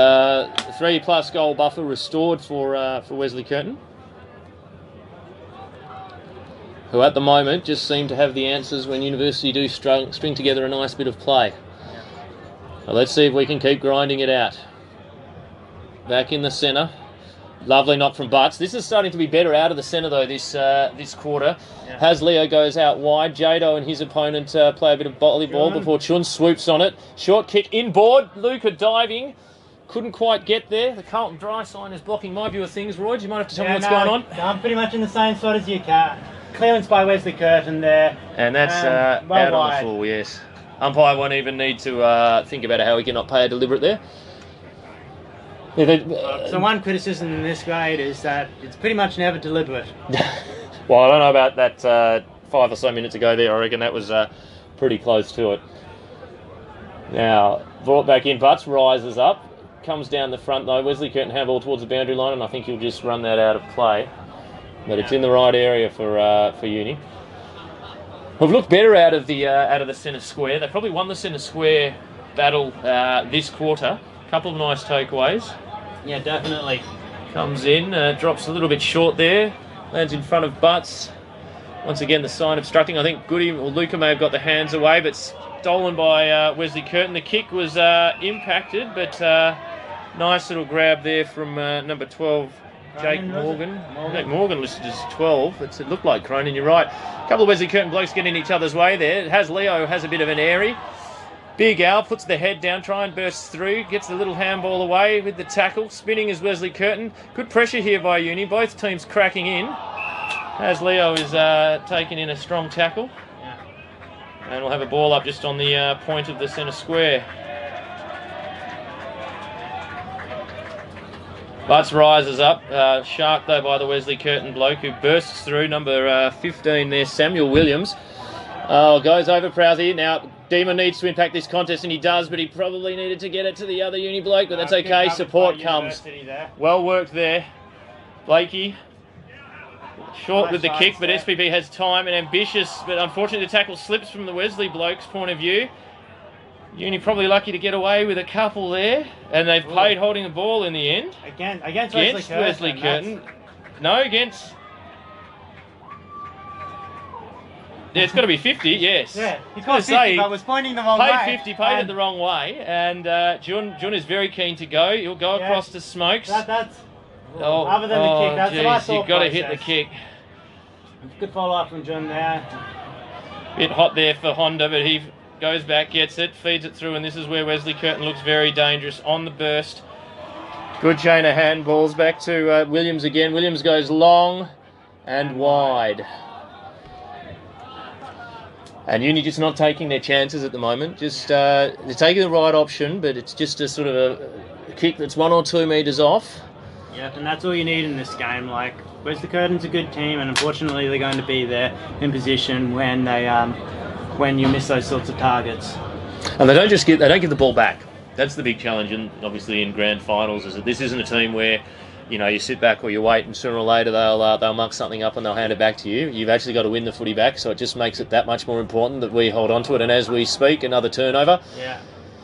3+ goal buffer restored for Wesley Curtin, who at the moment just seem to have the answers when University do string together a nice bit of play. Well, let's see if we can keep grinding it out. Back in the centre. Lovely knock from Butts. This is starting to be better out of the centre though this quarter. Yeah. Has Leo goes out wide. Jado and his opponent play a bit of volleyball before Chun swoops on it. Short kick inboard. Luca diving. Couldn't quite get there. The Carlton dry sign is blocking my view of things. Roy, do you mind have to tell me what's going on?
I'm pretty much in the same spot as you, Kat. Clearance by Wesley Curtin there.
And that's out wide on the full, yes. Umpire won't even need to think about how he cannot pay a deliberate there.
So one criticism in this grade is that it's pretty much never deliberate.
Well, I don't know about that 5 or so minutes ago there. I reckon that was pretty close to it. Now, brought back in, Butts rises up. Comes down the front though. Wesley Curtin handball towards the boundary line, and I think he'll just run that out of play. But it's in the right area for Uni. We've looked better out of the centre square. They probably won the centre square battle this quarter. Couple of nice takeaways.
Yeah, definitely.
Comes in, drops a little bit short there. Lands in front of Butts. Once again, the sign obstructing. I think Goody or Luca may have got the hands away, but stolen by Wesley Curtin. The kick was impacted, but nice little grab there from number 12, Jake Morgan. Jake Morgan listed as 12. It looked like Cronin, you're right. A couple of Wesley Curtin blokes getting each other's way there. Leo has a bit of an airy. Big Al puts the head down, try and bursts through, gets the little handball away with the tackle. Spinning is Wesley Curtin. Good pressure here by Uni. Both teams cracking in. Leo is taking in a strong tackle.
Yeah.
And we'll have a ball up just on the point of the centre square. Butts rises up. Shark though by the Wesley Curtin bloke who bursts through. Number 15 there, Samuel Williams. Goes over Prousey. Now, Demon needs to impact this contest, and he does, but he probably needed to get it to the other Uni bloke, but that's okay. Support comes. Well worked there. Blakey Short
Nice
with the kick, but
sidestep.
SPP has time and ambitious, but unfortunately the tackle slips from the Wesley bloke's point of view. Uni probably lucky to get away with a couple there, and they've paid holding the ball in the end.
Against
Wesley Curtin. No, against... Yeah, it's got to be 50, yes.
Yeah, he's got 50, but was pointing the wrong way.
Paid 50, paid it the wrong way, and Jun is very keen to go. He'll go across to Smokes.
Other than the kick, that's the right
you've got to hit the kick.
Good follow-up from Jun there.
Bit hot there for Honda, but he goes back, gets it, feeds it through, and this is where Wesley Curtin looks very dangerous on the burst. Good chain of handballs back to Williams again. Williams goes long and wide. And Uni just not taking their chances at the moment. Just they're taking the right option, but it's just a sort of a kick that's 1 or 2 metres off.
Yeah, and that's all you need in this game. Like, Wesley Curtin's a good team, and unfortunately they're going to be there in position when they when you miss those sorts of targets.
And they don't give the ball back. That's the big challenge, and obviously in grand finals, is that this isn't a team where, you know, you sit back or you wait, and sooner or later they'll muck something up and they'll hand it back to you. You've actually got to win the footy back, so it just makes it that much more important that we hold on to it. And as we speak, another turnover.
Yeah.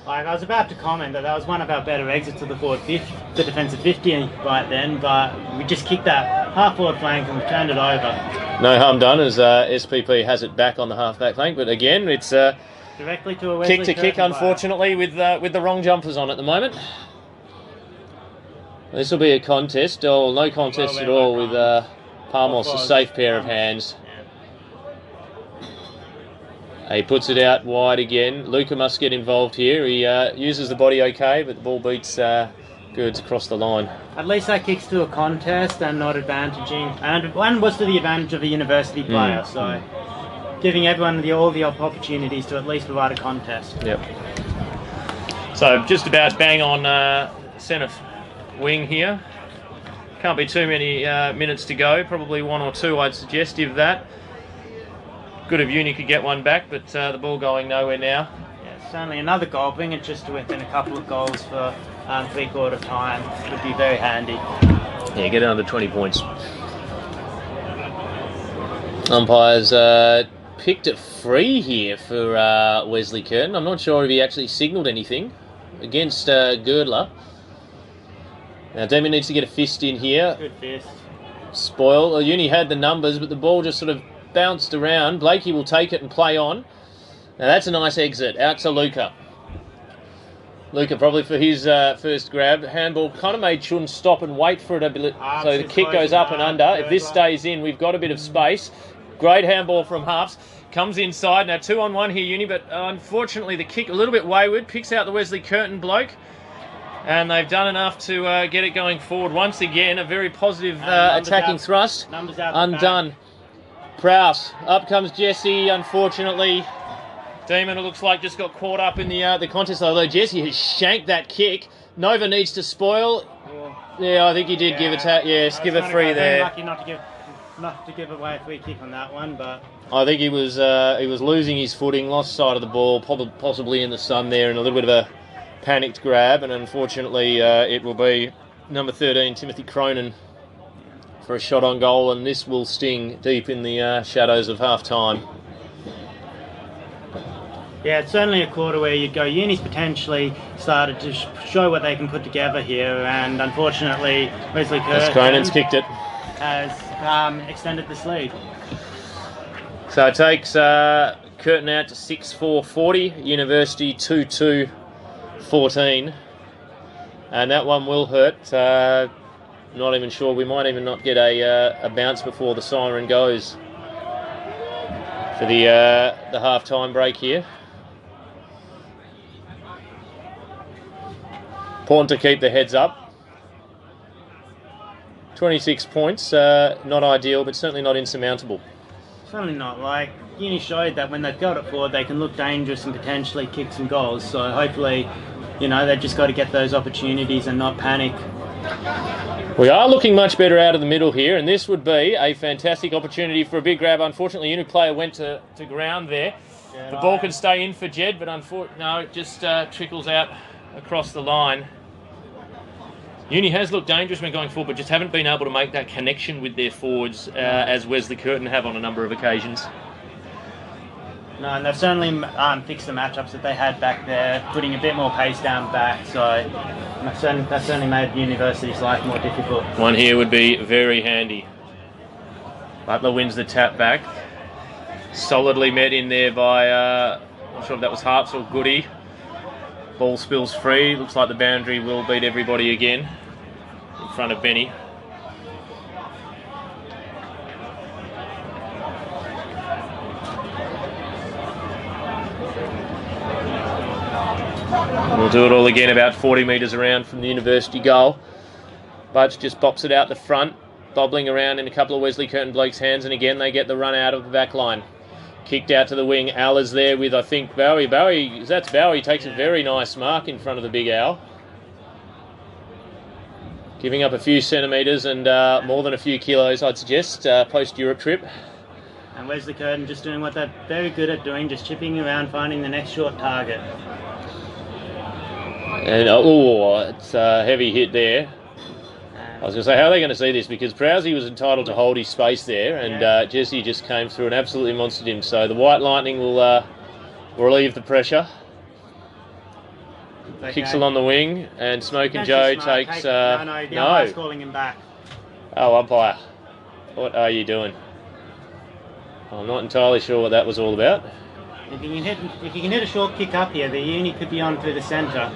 Like, I was about to comment that was one of our better exits to the forward 50, the defensive 50 right then, but we just kicked that half-forward flank and turned it over.
No harm done as SPP has it back on the half-back flank, but again, it's
directly to a Wesley
kick to kick, unfortunately, with the wrong jumpers on at the moment. This will be a contest, or no contest at all, with Palmos, a safe pair of hands. He puts it out wide again. Luca must get involved here. He uses the body okay, but the ball beats Goods across the line.
At least that kicks to a contest and not advantaging, and was to the advantage of a university player. So giving everyone all the opportunities to at least provide a contest.
Yep. So just about bang on centre wing here. Can't be too many minutes to go. Probably 1 or 2, I'd suggest, if that. Good if Uni could get one back, but the ball going nowhere now.
Yeah, certainly another goal. Bring it just to within a couple of goals for 3/4 time would be very handy.
Yeah, get it under 20 points. Umpires picked it free here for Wesley Curtin. I'm not sure if he actually signalled anything against Girdler. Now Damien needs to get a fist in here.
Good fist.
Spoil. Well, Uni had the numbers, but the ball just sort of bounced around. Blakey will take it and play on. Now that's a nice exit. Out to Luca. Luca probably for his first grab. Handball kind of made Chun stop and wait for it a bit. So the kick goes up and under. If this stays in, we've got a bit of space. Great handball from Harps. Comes inside. Now 2-on-1 here, Uni, but unfortunately the kick a little bit wayward. Picks out the Wesley Curtin bloke. And they've done enough to get it going forward. Once again, a very positive attacking thrust.
Numbers out
undone. Prowse. Up comes Jesse, unfortunately. Demon, it looks like, just got caught up in the contest, although Jesse has shanked that kick. Nova needs to spoil. Yeah, I think he did give it. Yes, give it free there.
Lucky not to give away a free kick on that one, but
I think he was losing his footing, lost sight of the ball, possibly in the sun there, and a little bit of a panicked grab, and unfortunately it will be number 13, Timothy Cronin, for a shot on goal, and this will sting deep in the shadows of half-time.
yeah, it's certainly a quarter where you'd go, Uni's potentially started to show what they can put together here, and unfortunately Wesley Curtin
Cronin's kicked it.
has extended this lead.
So it takes Curtin out to 6-4-40, University 2-2-14, and that one will hurt. Not even sure, we might even not get a bounce before the siren goes for the half-time break here. Important to keep the heads up. 26 points, not ideal, but certainly not insurmountable.
Certainly not. Like, Uni showed that when they've got it forward, they can look dangerous and potentially kick some goals. So hopefully, they've just got to get those opportunities and not panic.
We are looking much better out of the middle here, and this would be a fantastic opportunity for a big grab. Unfortunately, Uni player went to ground there. Yeah, the ball can stay in for Jed, but no, it just trickles out across the line. Uni has looked dangerous when going forward, but just haven't been able to make that connection with their forwards as Wesley Curtin have on a number of occasions.
No, and they've certainly fixed the matchups that they had back there, putting a bit more pace down back, so that's certainly made University's life more difficult.
One here would be very handy. Butler wins the tap back. Solidly met in there by, not sure if that was Harps or Goody. Ball spills free. Looks like the boundary will beat everybody again in front of Benny. We'll do it all again about 40 metres around from the University goal. Budge just bops it out the front, bobbling around in a couple of Wesley Curtin blokes' hands, and again they get the run out of the back line. Kicked out to the wing. Al is there with, I think, Bowie. That's Bowie. Takes a very nice mark in front of the big Al. Giving up a few centimetres and more than a few kilos, I'd suggest, post-Europe trip.
And Wesley Curtin just doing what they're very good at doing, just chipping around, finding the next short target.
And, it's a heavy hit there. I was going to say, how are they going to see this? Because Prowsey was entitled to hold his space there, and Jesse just came through and absolutely monstered him. So the White Lightning will relieve the pressure. Okay. Kicks along the wing, and Smoke and Joe takes...
No, the umpire's calling him back.
Oh, umpire. What are you doing? I'm not entirely sure what that was all about.
If you can hit a short kick up here, the Uni could be on through the centre.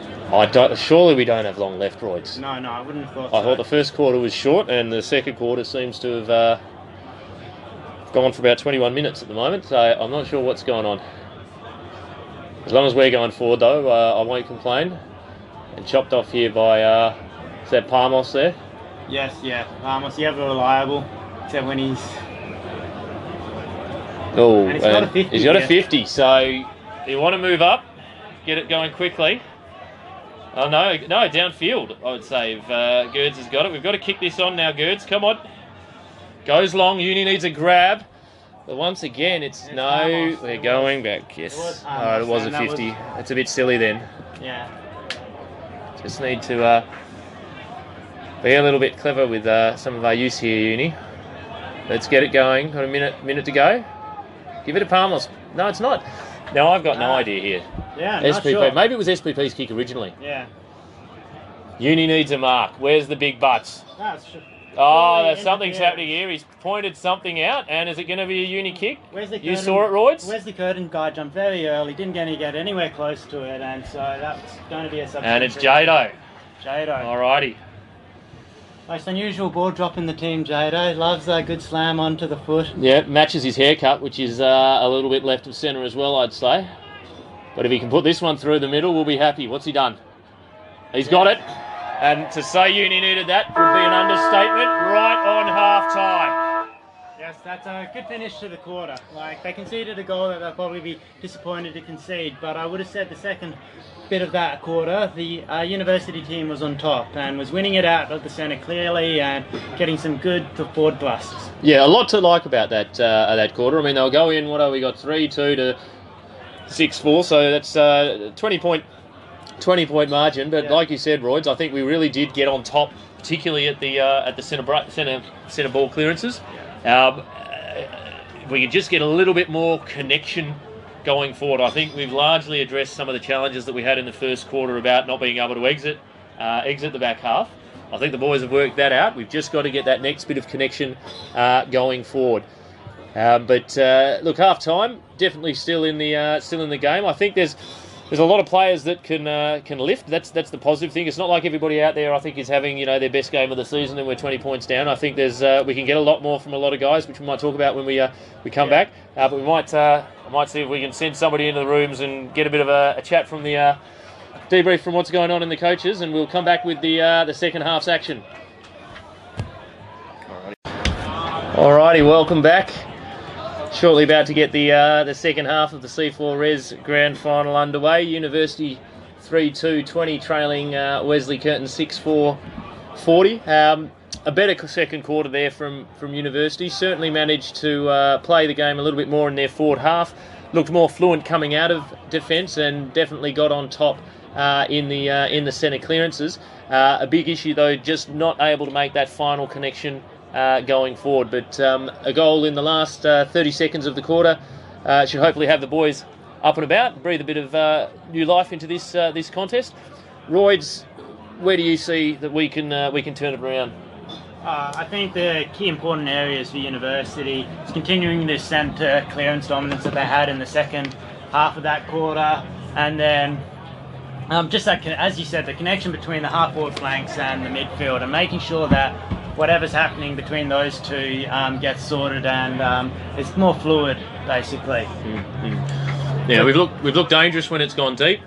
Surely we don't have long left, Royds.
No, I wouldn't have thought
I thought the first quarter was short, and the second quarter seems to have gone for about 21 minutes at the moment, so I'm not sure what's going on. As long as we're going forward, though, I won't complain. And chopped off here by, is that Parmos there?
Yes, Parmos, the ever reliable, except when he's...
Oh,
and he's got a 50.
He's got a 50, so you want to move up, get it going quickly. Oh, no, downfield, I would say, if Gerds has got it. We've got to kick this on now, Gerds. Come on. Goes long. Uni needs a grab. But once again, we're going back. Yes. It was a 50. It's a bit silly then.
Yeah.
Just need to be a little bit clever with some of our use here, Uni. Let's get it going. Got a minute to go. Give it a Palmos. No, it's not. No, I've got no idea here.
Yeah,
SPP.
not sure.
Maybe it was SPP's kick originally.
Yeah.
Uni needs a mark. Where's the big butts? Something's happening here. He's pointed something out, and is it going to be a Uni kick? You saw it, Royds?
Wesley Curtin guy jumped very early, didn't get anywhere close to it, and so that's going to be a substitution.
And it's Jado.
Alrighty. Most unusual ball drop in the team, Jado. Loves a good slam onto the foot.
Yeah, matches his haircut, which is a little bit left of centre as well, I'd say. But if he can put this one through the middle, we'll be happy. What's he done? He's got it. And to say Uni needed that would be an understatement right on half-time.
Yes, that's a good finish to the quarter. Like, they conceded a goal that they'll probably be disappointed to concede, but I would have said the second bit of that quarter, the University team was on top and was winning it out of the centre clearly and getting some good forward thrusts.
Yeah, a lot to like about that quarter. I mean, they'll go in, we got 3-2 to 6-4, so that's 20-point margin. But like you said, Royds, I think we really did get on top, particularly at the centre ball clearances. We could just get a little bit more connection going forward. I think we've largely addressed some of the challenges that we had in the first quarter about not being able to exit the back half. I think the boys have worked that out. We've just got to get that next bit of connection going forward. But look, half time definitely still in the game. I think there's a lot of players that can lift. That's the positive thing. It's not like everybody out there, I think, is having their best game of the season and we're 20 points down. I think we can get a lot more from a lot of guys, which we might talk about when we come back. But we might see if we can send somebody into the rooms and get a bit of a chat from the debrief from what's going on in the coaches, and we'll come back with the second half's action. Alrighty, welcome back. Shortly about to get the second half of the C4 Res Grand Final underway. University 3-2-20 trailing Wesley Curtin 6-4-40. A better second quarter there from University. Certainly managed to play the game a little bit more in their forward half. Looked more fluent coming out of defence and definitely got on top in the centre clearances. A big issue though, just not able to make that final connection going forward. But a goal in the last 30 seconds of the quarter should hopefully have the boys up and about, breathe a bit of new life into this contest. Royds, where do you see that we can turn it around?
I think the key important areas for University is continuing this centre clearance dominance that they had in the second half of that quarter, and then just that, as you said, the connection between the half-forward flanks and the midfield, and making sure that whatever's happening between those two gets sorted and it's more fluid, basically.
Yeah, we've looked dangerous when it's gone deep.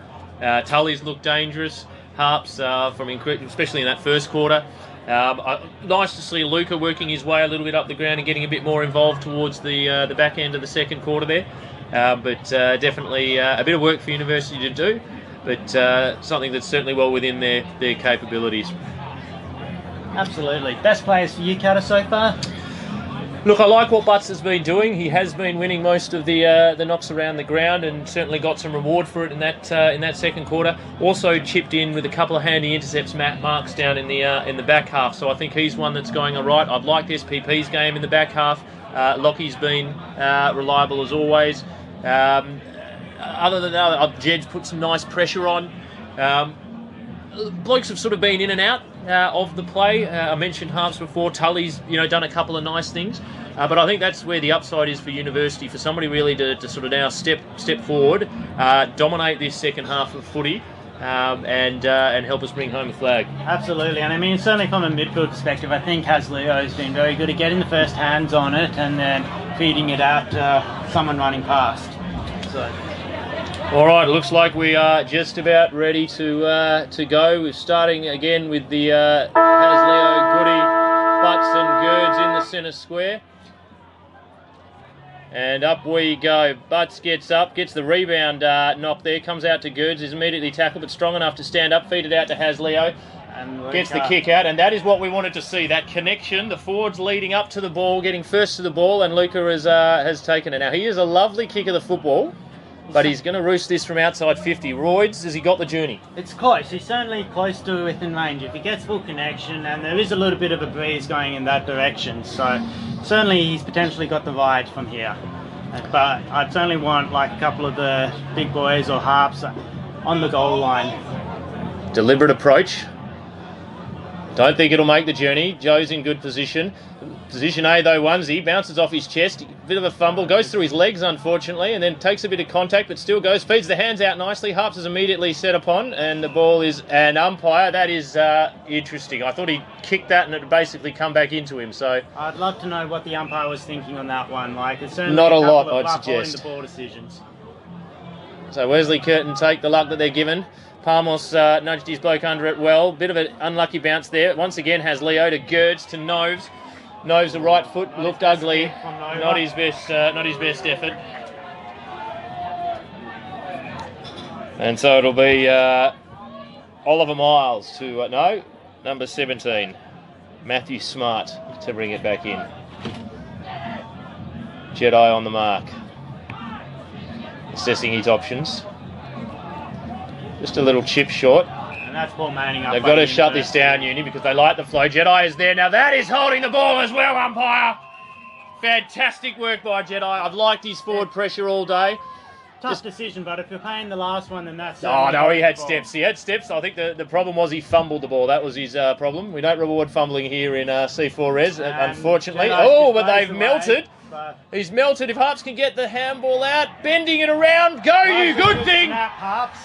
Tully's looked dangerous. Harps especially in that first quarter. Nice to see Luca working his way a little bit up the ground and getting a bit more involved towards the back end of the second quarter there. But definitely a bit of work for University to do, but something that's certainly well within their capabilities.
Absolutely. Best players for you, Cutter, so far?
Look, I like what Butts has been doing. He has been winning most of the knocks around the ground, and certainly got some reward for it in that second quarter. Also chipped in with a couple of handy intercepts, marks down in the back half. So I think he's one that's going all right. I'd like SPP's game in the back half. Lockie's been reliable as always. Other than that, Jed's put some nice pressure on. Blokes have sort of been in and out of the play. I mentioned Harps before. Tully's done a couple of nice things, but I think that's where the upside is for University, for somebody really to sort of now step forward, dominate this second half of footy, and help us bring home a flag.
Absolutely, and I mean certainly from a midfield perspective, I think Leo has been very good at getting the first hands on it and then feeding it out to someone running past. So.
All right, it looks like we are just about ready to go. We're starting again with the Hasleo, Goody, Butts and Girds in the centre square. And up we go. Butts gets up, gets the rebound knock there, comes out to Girds, is immediately tackled but strong enough to stand up, feed it out to Hasleo. And gets the kick out, and that is what we wanted to see, that connection, the forwards leading up to the ball, getting first to the ball, and Luca has taken it. Now, he is a lovely kick of the football, but he's going to roost this from outside 50. Royds, has he got the journey?
It's close. He's certainly close to within range. If he gets full connection, and there is a little bit of a breeze going in that direction, so certainly he's potentially got the ride from here. But I'd certainly want like a couple of the big boys or Harps on the goal line.
Deliberate approach. Don't think it'll make the journey. Joe's in good position. Position A though, onesie, bounces off his chest, bit of a fumble, goes through his legs unfortunately, and then takes a bit of contact but still goes, feeds the hands out nicely. Harps is immediately set upon, and the ball is an umpire. That is interesting. I thought he kicked that and it had basically come back into him. So
I'd love to know what the umpire was thinking on that one. Like, it's certainly
not a lot,
of
I'd suggest.
The ball decisions.
So Wesley, Curtin take the luck that they're given. Palmos nudged his bloke under it well. Bit of an unlucky bounce there. Once again has Leo to Girds to Noves. Noves the right foot, looked ugly. Not his best effort. And so it'll be Oliver Miles to number 17, Matthew Smart, to bring it back in. Jedi on the mark, assessing his options. Just a little chip short.
And that's Paul Manning up.
They've got to shut this down, Uni, because they like the flow. Jedi is there. Now that is holding the ball as well, umpire. Fantastic work by Jedi. I've liked his forward pressure all day.
Tough decision, but if you're paying the last one, then that's...
Oh, no, he had steps. He had steps. I think the problem was he fumbled the ball. That was his problem. We don't reward fumbling here in C4R, unfortunately. Oh, but they've melted. He's melted. If Harps can get the handball out, bending it around. Go, you good thing.
Harps.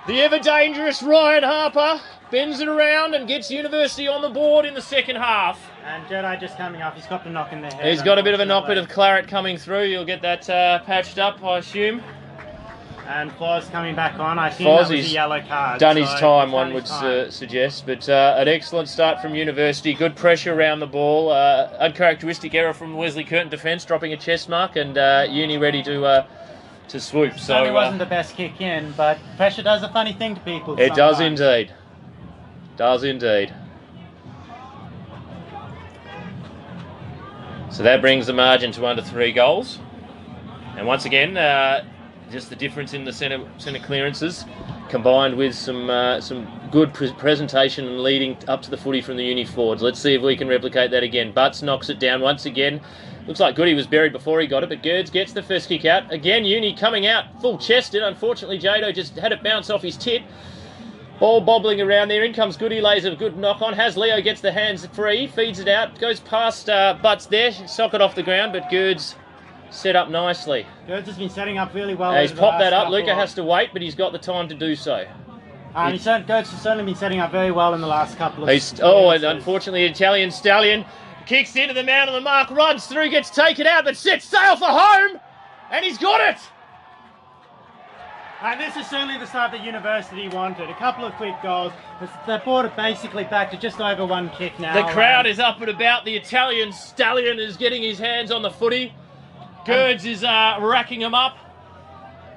The ever-dangerous Ryan Harper bends it around and gets University on the board in the second half.
And Jedi just coming up. He's got a knock in the head.
He's got a bit of a knock, bit of claret coming through. You'll get that patched up, I assume.
And Foz coming back on. I assume that was a yellow card.
Done his time, one would suggest. But an excellent start from University. Good pressure around the ball. Uncharacteristic error from Wesley Curtin defence, dropping a chest mark, and Uni ready to swoop. So
it wasn't the best kick in, but pressure does a funny thing to people.
It does indeed. Does indeed. So that brings the margin to under 3 goals. And once again, just the difference in the centre clearances. combined with some good presentation and leading up to the footy from the uni forwards. Let's see if we can replicate that again. Butts knocks it down once again. Looks like Goody was buried before he got it, but Gerds gets the first kick out. Again, Uni coming out full-chested. Unfortunately, Jado just had it bounce off his tit. Ball bobbling around there. In comes Goody, lays a good knock on. Leo gets the hands free, feeds it out, goes past Butts there. Sock it off the ground, but Gerds set up nicely.
Gerds has been setting up really well.
He's popped that up. Luca has to wait, but he's got the time to do so.
Gerds has certainly been setting up very well in the last couple of
and unfortunately, Italian Stallion kicks into the man on the mark, runs through, gets taken out, but sets sail for home, and he's got it!
And this is certainly the start that University wanted. A couple of quick goals. They brought it basically back to just over one kick now.
The crowd is up and about. The Italian Stallion is getting his hands on the footy. Gerds is racking them up.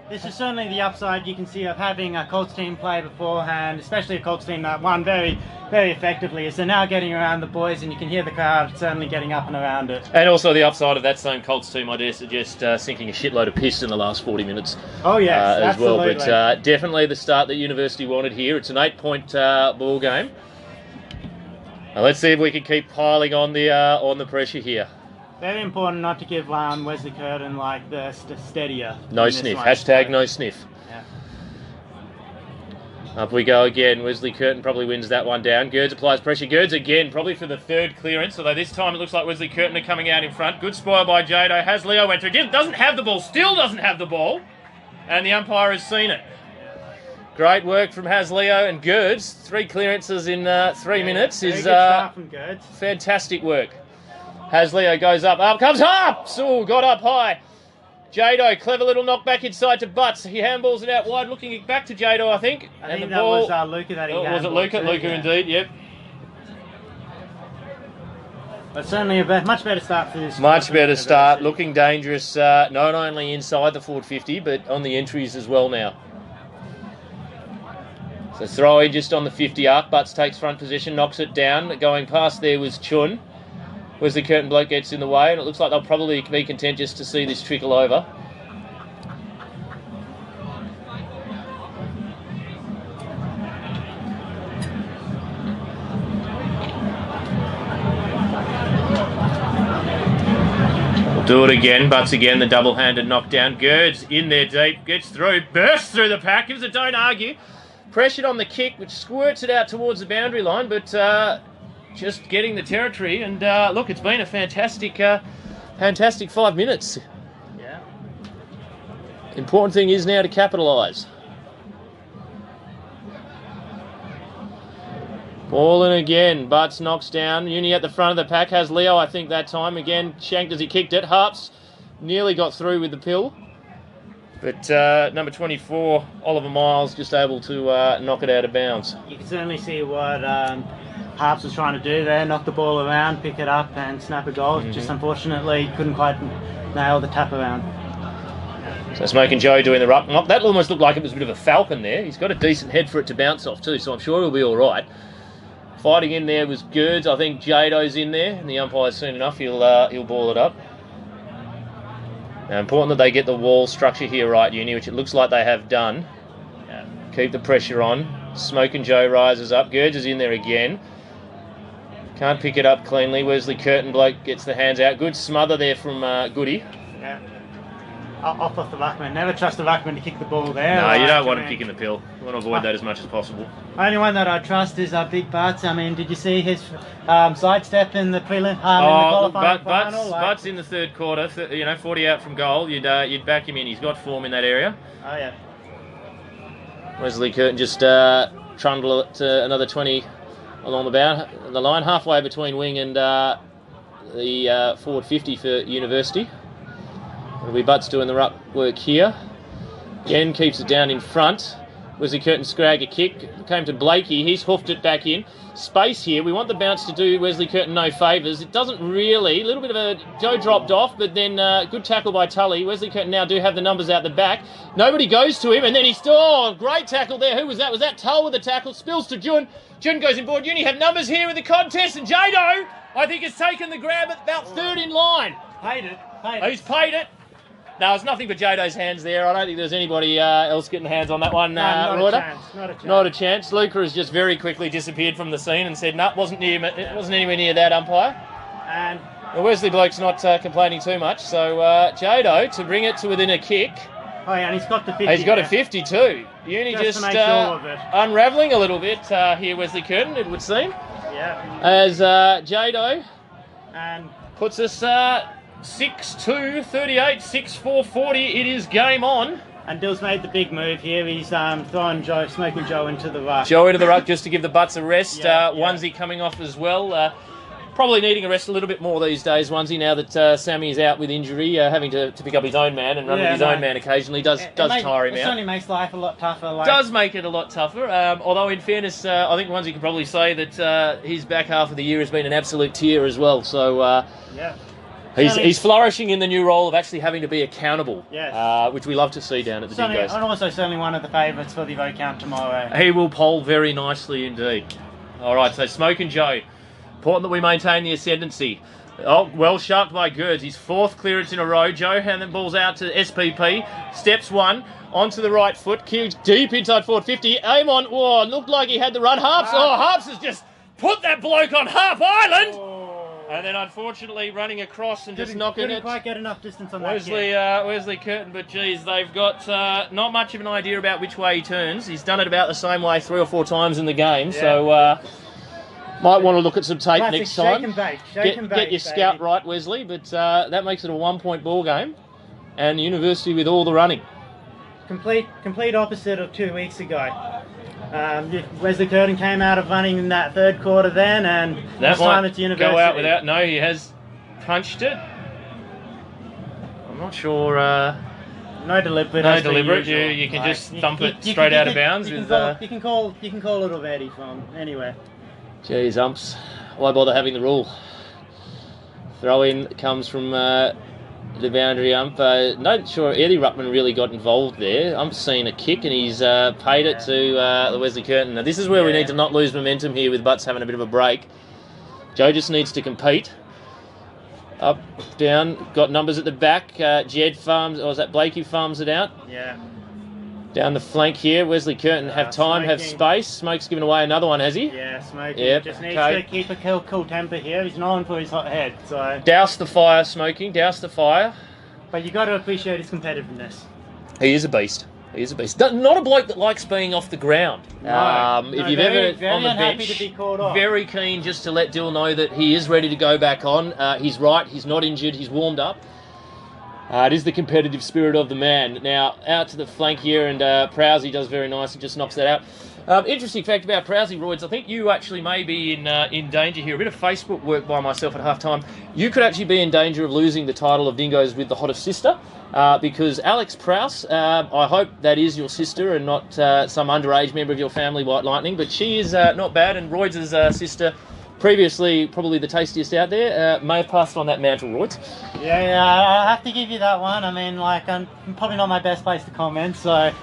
This is certainly the upside you can see of having a Colts team play beforehand, especially a Colts team that won very, very effectively. As they're now getting around the boys, and you can hear the crowd certainly getting up and around it.
And also the upside of that same Colts team, I dare suggest, sinking a shitload of piss in the last 40 minutes.
Oh yes,
as well.
absolutely.
But definitely the start that University wanted here. It's an 8-point ball game. Now let's see if we can keep piling on the pressure here.
Very important not to give Wesley Curtin like the steadier.
No sniff. Hashtag no sniff.
Yeah.
Up we go again. Wesley Curtin probably wins that one down. Gerds applies pressure. Gerds again, probably for the third clearance, although this time it looks like Wesley Curtin are coming out in front. Good spoil by Jado. Leo went through. Doesn't have the ball. Still doesn't have the ball. And the umpire has seen it. Great work from Leo and Gerds. 3 clearances in 3 minutes is fantastic work. Leo goes up. Up comes Harps. Oh, got up high. Jado, clever little knock back inside to Butts. He handballs it out wide, looking back to Jado, I think.
I think that was Luca that he handballed.
Was it Luca? Luca,
yeah.
Indeed, yep.
But certainly a much better start for this.
Much better start. Looking dangerous, not only inside the forward 50, but on the entries as well now. So throw in just on the 50 arc. Butts takes front position, knocks it down. Going past there was Chun. Wesley Curtin bloke gets in the way, and it looks like they'll probably be content just to see this trickle over. We'll do it again. Butts again, the double-handed knockdown. Gerds in there deep, gets through, bursts through the pack, gives it don't argue. Pressured on the kick, which squirts it out towards the boundary line, but just getting the territory, and look, it's been a fantastic 5 minutes.
Yeah.
Important thing is now to capitalise. Ball in again. Butts knocks down. Uni at the front of the pack. Leo, I think, that time. Again, shanked as he kicked it. Harps nearly got through with the pill. But number 24, Oliver Miles, just able to knock it out of bounds.
You can certainly see what Harps was trying to do there, knock the ball around, pick it up and snap a goal. Just unfortunately couldn't quite nail the tap around.
So Smoking Joe doing the ruck knock. That almost looked like it was a bit of a falcon there. He's got a decent head for it to bounce off too, so I'm sure he'll be all right. Fighting in there was Gerds. I think Jado's in there, and the umpire's soon enough. He'll ball it up. Now, important that they get the wall structure here right, Uni, which it looks like they have done.
Yeah.
Keep the pressure on. Smoking Joe rises up. Gerds is in there again. Can't pick it up cleanly. Wesley Curtin bloke gets the hands out. Good smother there from Goody.
Yeah. Off the ruckman. Never trust the ruckman to kick the ball there.
No, you don't want him kicking the pill. You want to avoid that as much as possible.
Only one that I trust is Big Butts. I mean, did you see his sidestep in the prelim? In the qualifying final?
Butts in the third quarter. 40 out from goal. You'd back him in. He's got form in that area.
Oh yeah.
Wesley Curtin just trundle it to another 20 along the line, halfway between wing and the forward 50 for University. It'll be Butts doing the ruck work here. Again, keeps it down in front. Wesley Curtin scrag a kick. Came to Blakey. He's hoofed it back in. Space here. We want the bounce to do Wesley Curtin no favours. It doesn't really. A little bit of a... Joe dropped off, but then good tackle by Tully. Wesley Curtin now do have the numbers out the back. Nobody goes to him, and then he's... Oh, great tackle there. Who was that? Was that Tull with the tackle? Spills to Jun. Jun goes in board. Uni have numbers here with the contest, and Jado, I think, has taken the grab at about third in line.
Paid it.
He's paid it. No, it's nothing but Jado's hands there. I don't think there's anybody else getting hands on that one,
not
Reuter.
a chance. Not a chance.
Not a chance. Luca has just very quickly disappeared from the scene and said, no, wasn't anywhere near that umpire.
And
The Wesley bloke's not complaining too much, so Jado to bring it to within a kick.
oh yeah, and he's got the 50.
He's got a 52. Uni
Just
just
to make sure of it.
unravelling a little bit here, Wesley Curtin, it would seem.
Yeah.
As Jado
And
puts us 6-2, 38, 6-4, 40. It is game on.
And Dill's made the big move here. He's throwing Smoking Joe into the ruck.
Joe into the ruck just to give the butts a rest.
Yeah,
Onesie coming off as well. Probably needing a rest a little bit more these days, Onesie, now that Sammy is out with injury, having to pick up his own man and run with his own man occasionally does tire him
It
out.
certainly makes life a lot tougher. Like,
Does make it a lot tougher. Although, in fairness, I think Onesie can probably say that his back half of the year has been an absolute tear as well. So
yeah.
he's flourishing in the new role of actually having to be accountable,
Yes.
which we love to see down at the Dingoes.
And also certainly one of the favourites for the vote count tomorrow.
He will poll very nicely indeed. All right, so Smoking Joe. Important that we maintain the ascendancy. Oh, well sharked by Gerds. His fourth clearance in a row. Joe hand the balls out to SPP. Steps one. Onto the right foot. Kicks deep inside forward 50. Aim on. Oh, looked like he had the run. Harps has just put that bloke on half island.
Oh.
And then unfortunately running across and just knocking
couldn't
it.
quite get enough distance on
Wesley, Wesley Curtin, but geez, they've got not much of an idea about which way he turns. He's done it about the same way 3 or 4 times in the game, so might want to look at some tape
Classic
next time.
Shake and bake,
Get your scout right, Wesley, but that makes it a 1-point ball game, and University with all the running.
Complete opposite of 2 weeks ago. Wesley Curtin came out of running in that third quarter then, and
That
this time
might
it's University.
go out without. No, he has punched it. I'm not sure.
No deliberate.
No
as per
deliberate.
usual.
You can
Like,
just thump it straight out of bounds.
You
with,
can call it already from anywhere.
Geez, umps. Why bother having the rule? Throw in comes from the boundary ump. Not sure Eddie Ruckman really got involved there. I'm seeing a kick and he's paid it to the Wesley Curtin. Now this is where we need to not lose momentum here with Butts having a bit of a break. Joe just needs to compete. Up, down, got numbers at the back. Jed farms, or was that Blakey farms it out?
Yeah.
Down the flank here, Wesley Curtin have time, have space. Smoke's given away another one, has he?
Yeah, Smokey.
Yep,
Just needs to keep a cool temper here. He's known for his hot head, so.
Douse the fire, Smoking. Douse the fire.
But you got to appreciate his competitiveness.
He is a beast. He is a beast. Not a bloke that likes being off the ground. If you've ever on the bench,
to be called off.
very keen just to let Dill know that he is ready to go back on. He's right. He's not injured. He's warmed up. It is the competitive spirit of the man. Now, out to the flank here, and Prowsey does very nice and just knocks that out. Interesting fact about Prowsey, Royds, I think you actually may be in danger here. A bit of Facebook work by myself at half-time. You could actually be in danger of losing the title of Dingoes with the hottest sister, because Alex Prowse, I hope that is your sister and not some underage member of your family, White Lightning, but she is not bad, and Royds' sister, previously probably the tastiest out there, may have passed on that mantle, Royds.
Yeah, I have to give you that one. I mean, like, I'm probably not my best place to comment, so.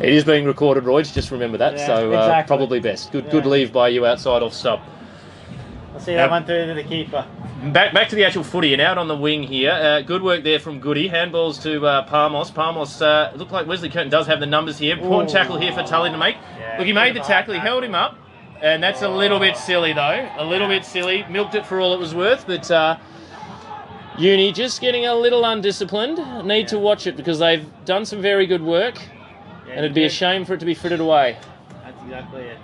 It is being recorded, Royds, just remember that,
Yeah,
so
exactly.
probably best. Good leave by you outside off stub.
I'll see that one through to the keeper.
Back to the actual footy and out on the wing here. Good work there from Goody. Handballs to Parmos. Parmos, looked like Wesley Curtin does have the numbers here. Important tackle here for Tully to make.
Yeah,
Look, he made the tackle. He held him up. And that's a little bit silly, though. A little bit silly. Milked it for all it was worth. But Uni just getting a little undisciplined. Need to watch it because they've done some very good work.
Yeah,
and it'd be a shame for it to be frittered away.
That's exactly it.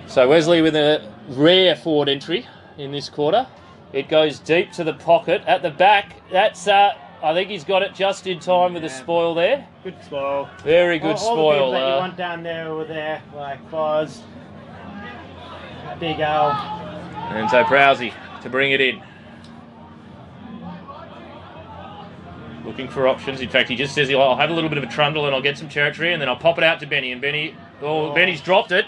So Wesley with a rare forward entry in this quarter. It goes deep to the pocket. At the back, that's... I think he's got it just in time with the spoil there.
Good spoil.
Very good
all
spoil.
the that you want down there over there, like Foz, Big Al.
And so Prowsey to bring it in. Looking for options. In fact, he just says, I'll have a little bit of a trundle and I'll get some territory and then I'll pop it out to Benny. And Benny's dropped it.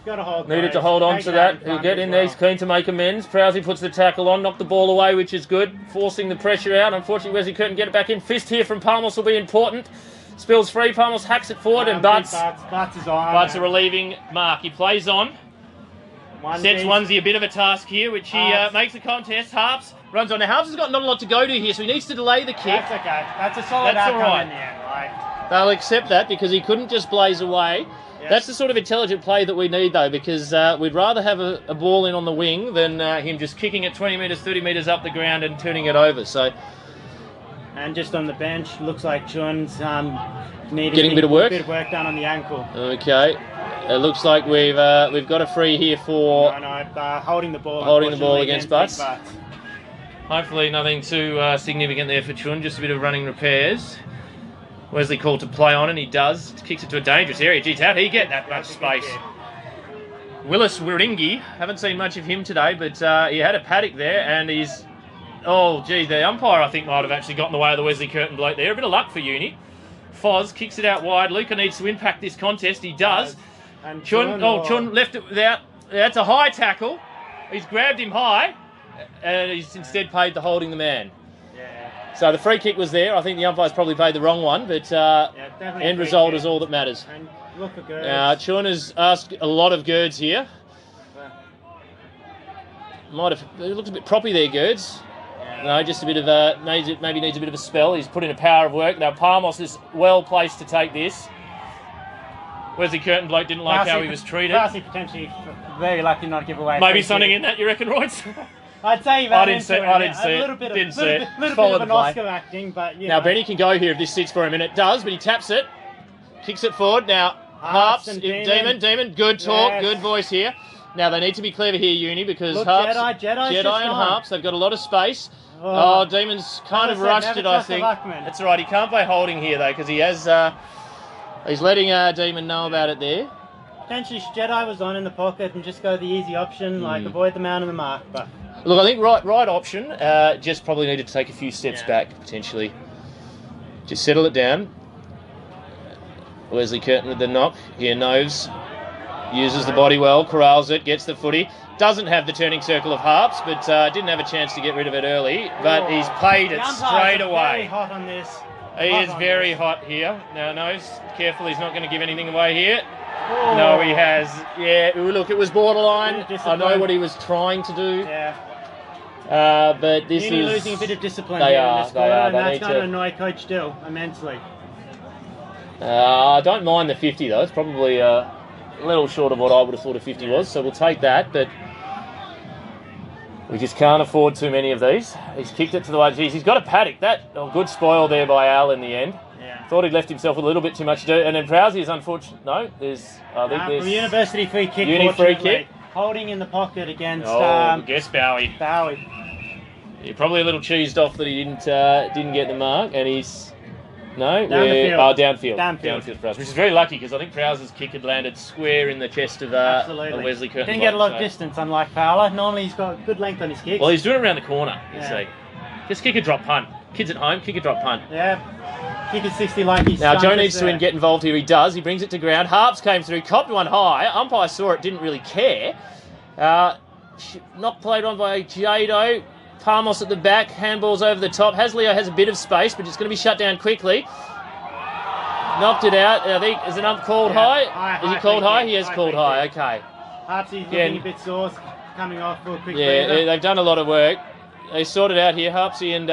Gotta hold.
Needed to hold on to that. He'll get in there. He's keen to make amends. Prowsey puts the tackle on, knocked the ball away, which is good. Forcing the pressure out. Unfortunately, Wesley couldn't get it back in. Fist here from Palmos will be important. Spills free. Palmos hacks it forward, and Butts
is on.
Butts a relieving mark. He plays on. Sets Onesie a bit of a task here, which he makes the contest. Harps runs on. Now, Harps has got not a lot to go to here, so he needs to delay the kick.
That's okay. That's a solid outcome
all right.
in the end. Like,
they'll accept that because he couldn't just blaze away.
Yes.
That's the sort of intelligent play that we need, though, because we'd rather have a ball in on the wing than him just kicking it 20 metres, 30 metres up the ground and turning it over. So,
and just on the bench, looks like Chun's
getting a bit of work
done on the ankle.
Okay, it looks like we've got a free here for
holding the ball.
Holding the ball against Butts.
Big Butts.
Hopefully nothing too significant there for Chun, just a bit of running repairs. Wesley called to play on, and he does. Kicks it to a dangerous area. Geez, how did he get that much space? Willis Wiringi, haven't seen much of him today, but he had a paddock there, and he's... Oh, gee, the umpire, I think, might have actually got in the way of the Wesley Curtin bloke there. A bit of luck for Uni. Foz kicks it out wide. Luca needs to impact this contest. He does.
And
Chun left it without... That's a high tackle. He's grabbed him high, and he's instead paid the holding the man.
Yeah.
So the free kick was there. I think the umpire's probably paid the wrong one, but end result is all that matters.
And look for Girds.
Now, Chun has asked a lot of Girds here. It looks a bit proppy there, Girds. No, just a bit of maybe needs a bit of a spell. He's put in a power of work. Now, Palmos is well placed to take this. Wesley Curtin bloke didn't like how he was treated.
Darcy potentially very lucky not to give away.
Maybe something in that, you reckon, Royce?
I'd say
I didn't see it.
A little bit of an Oscar acting, but
now Benny can go here if this sits for him, and it does. But he taps it, kicks it forward. Now Harps, Demon, good talk, good voice here. Now they need to be clever here, Uni, because Harps, Jedi and Harps, they've got a lot of space. Oh, Demon's kind of rushed it, I think. That's all right. He can't play holding here though, because he has. He's letting Demon know about it there.
Potentially, Jedi was on in the pocket and just go the easy option, like avoid the man and the mark. But
look, I think right option. Just probably needed to take a few steps back potentially. Just settle it down. Wesley Curtin with the knock. Here, Noves uses the body well, corrals it, gets the footy. Doesn't have the turning circle of Harps, but didn't have a chance to get rid of it early. But he's paid it straight away.
Very hot on this.
He is very hot here. Now, Noves, careful, he's not going to give anything away here. Oh. No, he has. Yeah, look, it was borderline. I know what he was trying to do.
Yeah.
But this
Uni
is...
losing a bit of discipline
they
here
are,
in this quarter, and that's going to
to
annoy Coach Dill immensely.
I don't mind the 50, though. It's probably a little short of what I would have thought a 50 was, so we'll take that, but we just can't afford too many of these. He's kicked it to the right. Geez, he's got a paddock. Good spoil there by Al in the end.
Yeah.
Thought he'd left himself with a little bit too much to do. And then Prowsey is unfortunate. No, there's... I think there's...
From University free kick,
Free kick.
Holding in the pocket against...
guess Bowie. Yeah, probably a little cheesed off that he didn't get the mark. And he's... No? Downfield. Downfield for us, which is very lucky because I think Prowser's kick had landed square in the chest of Wesley Curtin.
Didn't get a lot of distance, unlike Fowler. Normally he's got good length on his kicks.
Well, he's doing it around the corner, you see. Just kick a drop punt. Kids at home, kick a drop punt.
Yeah. Kick a 60 like he's...
Now, Joe needs to get involved here. He does. He brings it to ground. Harps came through, copped one high. Umpire saw it, didn't really care. Not played on by Jado. Palmos at the back, handballs over the top. Hasleo has a bit of space, but it's going to be shut down quickly. Knocked it out. I think, is an ump called high? Is he called high? He has called high, okay.
Harpsy's looking a bit sore, coming off for a quick
breather. They've done a lot of work. They sorted out here. Harpsy and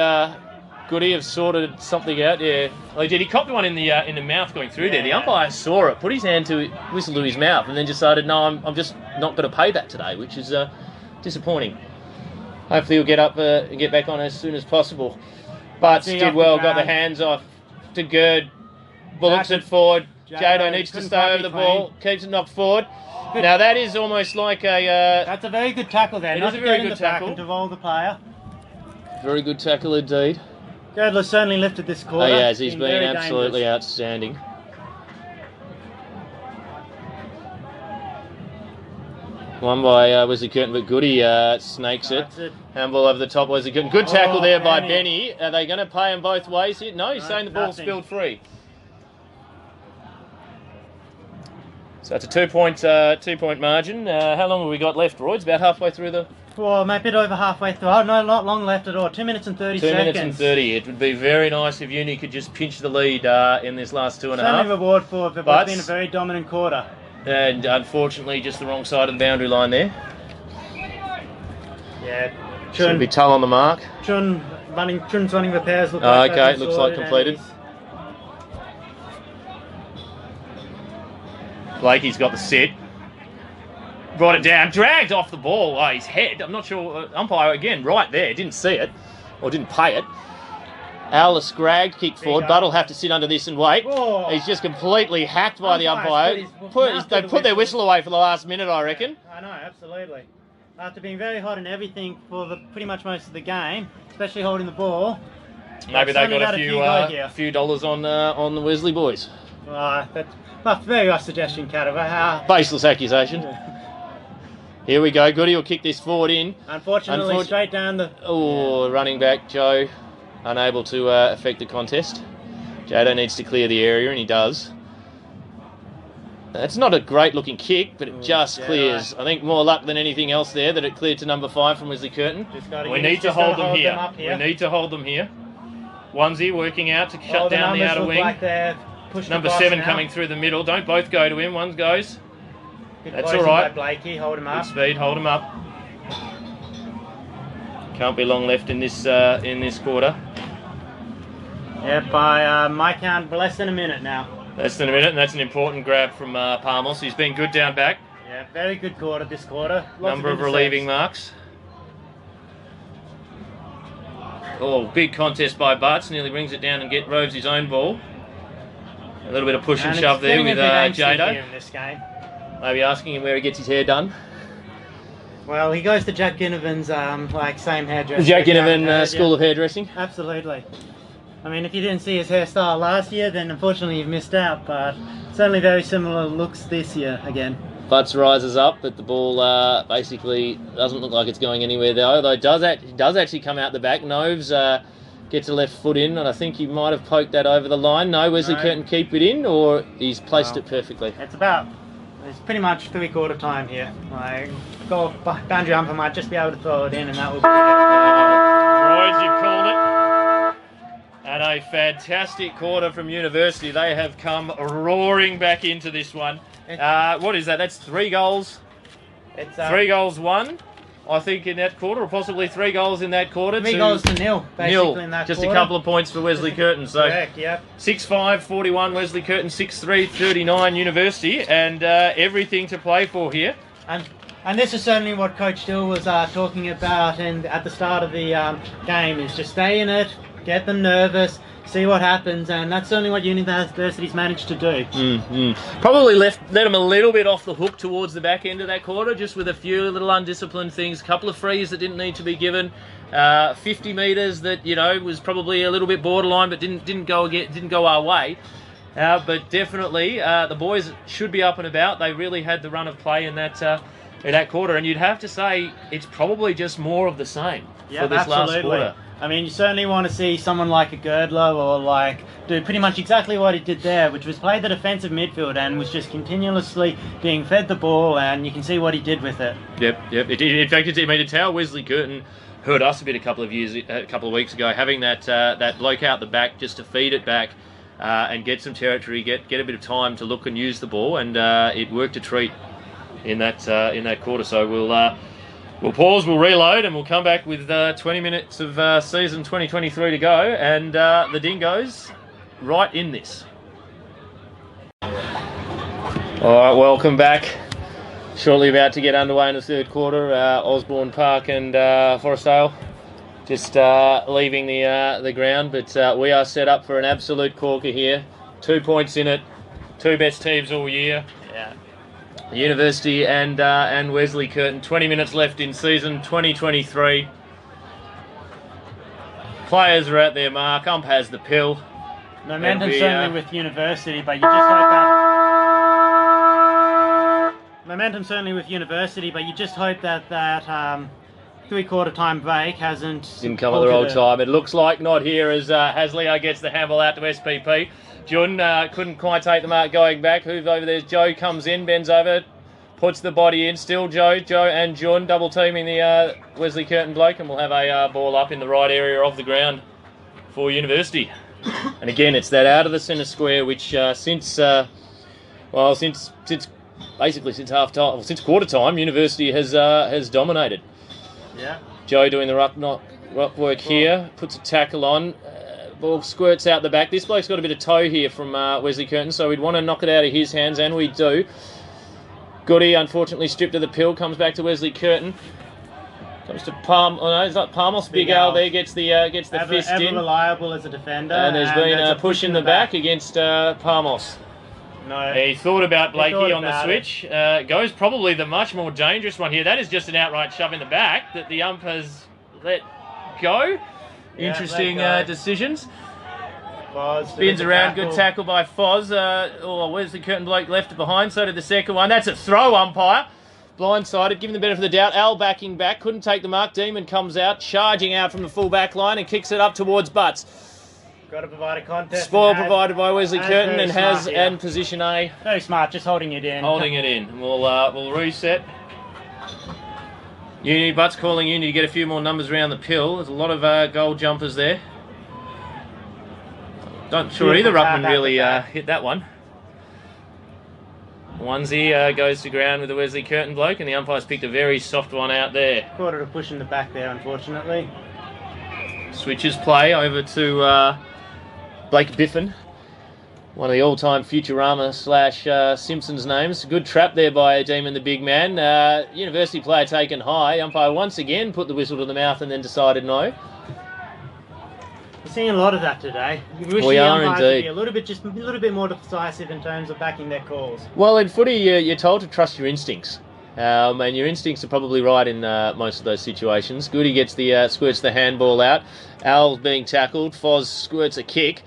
Goody have sorted something out, yeah. Well, he did. He copped one in the mouth going through there. The umpire saw it, put his hand to whistle to his mouth, and then decided, no, I'm just not going to pay that today, which is disappointing. Hopefully he'll get up and get back on as soon as possible. Butts did well, got the hands off to Gerd. Bullocks it forward. Jado needs to stay over the ball. Keeps it knocked forward. Good. Now that is almost like a...
That's a very good tackle there.
It is a very good tackle.
And to roll the player.
Very good tackle indeed.
Girdler certainly lifted this quarter.
Oh, yes, he's been absolutely outstanding. One by Wesley Curtin, but Goody snakes it. Handball over the top, Wesley Curtin. Good tackle there by Benny. Are they going to play him both ways here? No, he's saying the ball's spilled free. So it's a 2-point margin. How long have we got left, Roy? It's about halfway through the...
Well, a bit over halfway through. Oh, no, not long left at all. 2 minutes and 30 seconds.
2 minutes and 30. It would be very nice if Uni could just pinch the lead in this last 2.5.
Certainly reward for it, but it's been a very dominant quarter.
And unfortunately, just the wrong side of the boundary line there.
Yeah.
Should be Tull on the mark.
Chun's running repairs. Look
Oh,
like
okay, it looks like completed. Blakey's got the sit. Brought it down, dragged off the ball. Oh, his head. I'm not sure. Umpire again, right there. Didn't see it, or didn't pay it. Alice Gragg kicked forward. Butt'll have to sit under this and wait.
Oh.
He's just completely hacked by the umpire. They put their whistle away for the last minute, I reckon.
Yeah, I know, absolutely. After being very hot and everything for pretty much most of the game, especially holding the ball.
Maybe they got a few dollars on the Wesley boys.
That's very nice suggestion, Cataver.
Baseless accusation. Here we go. Goody will kick this forward in.
Unfortunately, straight down the...
Oh, running back Joe, unable to affect the contest. Jado needs to clear the area, and he does. It's not a great looking kick, but it just clears. I think more luck than anything else there that it cleared to number 5 from Wesley Curtin. We need to hold them here. We need to hold them here. Onesie working out to shut down the outer wing.
Like
number 7 coming through the middle. Don't both go to him. One goes. That's all right.
Blakey, hold him up.
Good speed. Hold him up. Can't be long left in this quarter.
Yeah, by my count, less than a minute now.
Less than a minute, and that's an important grab from Palmos. He's been good down back.
Yeah, very good quarter this quarter.
Number of relieving marks. Oh, big contest by Butts. Nearly brings it down and roves his own ball. A little bit of push and shove there with Jado.
In this game.
Maybe asking him where he gets his hair done.
Well, he goes to Jack Ginnivan's same hairdresser.
Jack Ginnivan School of Hairdressing.
Absolutely. I mean, if you didn't see his hairstyle last year, then unfortunately you've missed out. But certainly very similar looks this year again.
Butts rises up, but the ball basically doesn't look like it's going anywhere there. Although it does actually come out the back. Noves gets a left foot in, and I think he might have poked that over the line. No, Wesley Curtin keep it in, or he's placed it perfectly.
It's pretty much 3/4 time here. Boundary umpire might just be able to throw it in, and that will be
Royds, you've called it. And a fantastic quarter from University. They have come roaring back into this one. What is that? That's 3 goals.
It's
3 goals, 1, I think, in that quarter, or possibly 3 goals in that quarter.
3 goals to nil, basically, in that
just
quarter.
A couple of points for Wesley Curtin. So
correct, yeah.
6-5, 41 Wesley Curtin, 6-3, 39 University, and everything to play for here.
And this is certainly what Coach Dill was talking about at the start of the game, is just stay in it, get them nervous, see what happens, and that's certainly what University's managed to do.
Probably let them a little bit off the hook towards the back end of that quarter, just with a few little undisciplined things, a couple of frees that didn't need to be given, 50 metres that was probably a little bit borderline, but didn't go our way. But definitely the boys should be up and about. They really had the run of play in that quarter, and you'd have to say it's probably just more of the same for this last quarter.
I mean, you certainly want to see someone like a Girdler or do pretty much exactly what he did there, which was play the defensive midfield and was just continuously being fed the ball, and you can see what he did with it. Yep.
In fact, to tell Wesley Curtin hurt us a bit a couple of weeks ago, having that bloke out the back just to feed it back and get some territory, get a bit of time to look and use the ball, and it worked a treat in that quarter. So we'll pause, we'll reload, and we'll come back with 20 minutes of season 2023 to go, and the Dingoes right in this. All right, welcome back. Shortly about to get underway in the third quarter. Osborne Park and Forestdale just leaving the ground, but we are set up for an absolute corker here. 2 points in it, 2 best teams all year.
Yeah.
University and Wesley Curtin. 20 minutes left in season 2023. Players are at their mark. Ump has the pill.
Momentum certainly with University, but you just hope that. Momentum certainly with University, but you just hope that 3/4 time break didn't
come at the wrong time. It looks like not here as Hasleo gets the handball out to SPP. Jun couldn't quite take the mark going back. Who's over there? Joe comes in, bends over, puts the body in. Still Joe and Jun double teaming the Wesley Curtin bloke, and we'll have a ball up in the right area of the ground for University. And again, it's that out of the centre square, which since quarter time, University has dominated.
Yeah.
Joe doing the rock work here, puts a tackle on. Ball squirts out the back. This bloke's got a bit of toe here from Wesley Curtin, so we'd want to knock it out of his hands, and we do. Goody, unfortunately, stripped of the pill, comes back to Wesley Curtin. Comes to it's not Palmos. Big Al there gets the fist
ever
in.
Reliable as a defender.
And there's been a push in the back against Palmos.
No.
He thought about Blakey on the
about
switch. Goes probably the much more dangerous one here. That is just an outright shove in the back that the ump has let go.
Yeah,
Interesting
let go.
Decisions.
Foz
Spins around, good tackle by Foz. Where's the Curtin bloke left behind? So did the second one. That's a throw, umpire. Blindsided, given the benefit of the doubt. Al backing back, couldn't take the mark. Demon comes out, charging out from the full back line and kicks it up towards Butts.
Got to provide a contest.
Spoil provided by Wesley Curtin and position A.
Very smart, just holding it in.
Holding it in. We'll reset. Uni, Butts calling Uni to get a few more numbers around the pill. There's a lot of goal jumpers there. Not sure either ruckman really hit that one. Onesie goes to ground with the Wesley Curtin bloke, and the umpire's picked a very soft one out there.
Caught it a push in the back there, unfortunately.
Switches play over to Blake Biffin, one of the all-time Futurama / Simpsons names. Good trap there by Demon, the big man. University player taken high. Umpire once again put the whistle to the mouth and then decided no.
We're seeing a lot of that today.
We are indeed.
Be a little bit more decisive in terms of backing their calls.
Well, in footy, you're told to trust your instincts. And your instincts are probably right in most of those situations. Goody gets the squirts the handball out. Al's being tackled. Foz squirts a kick.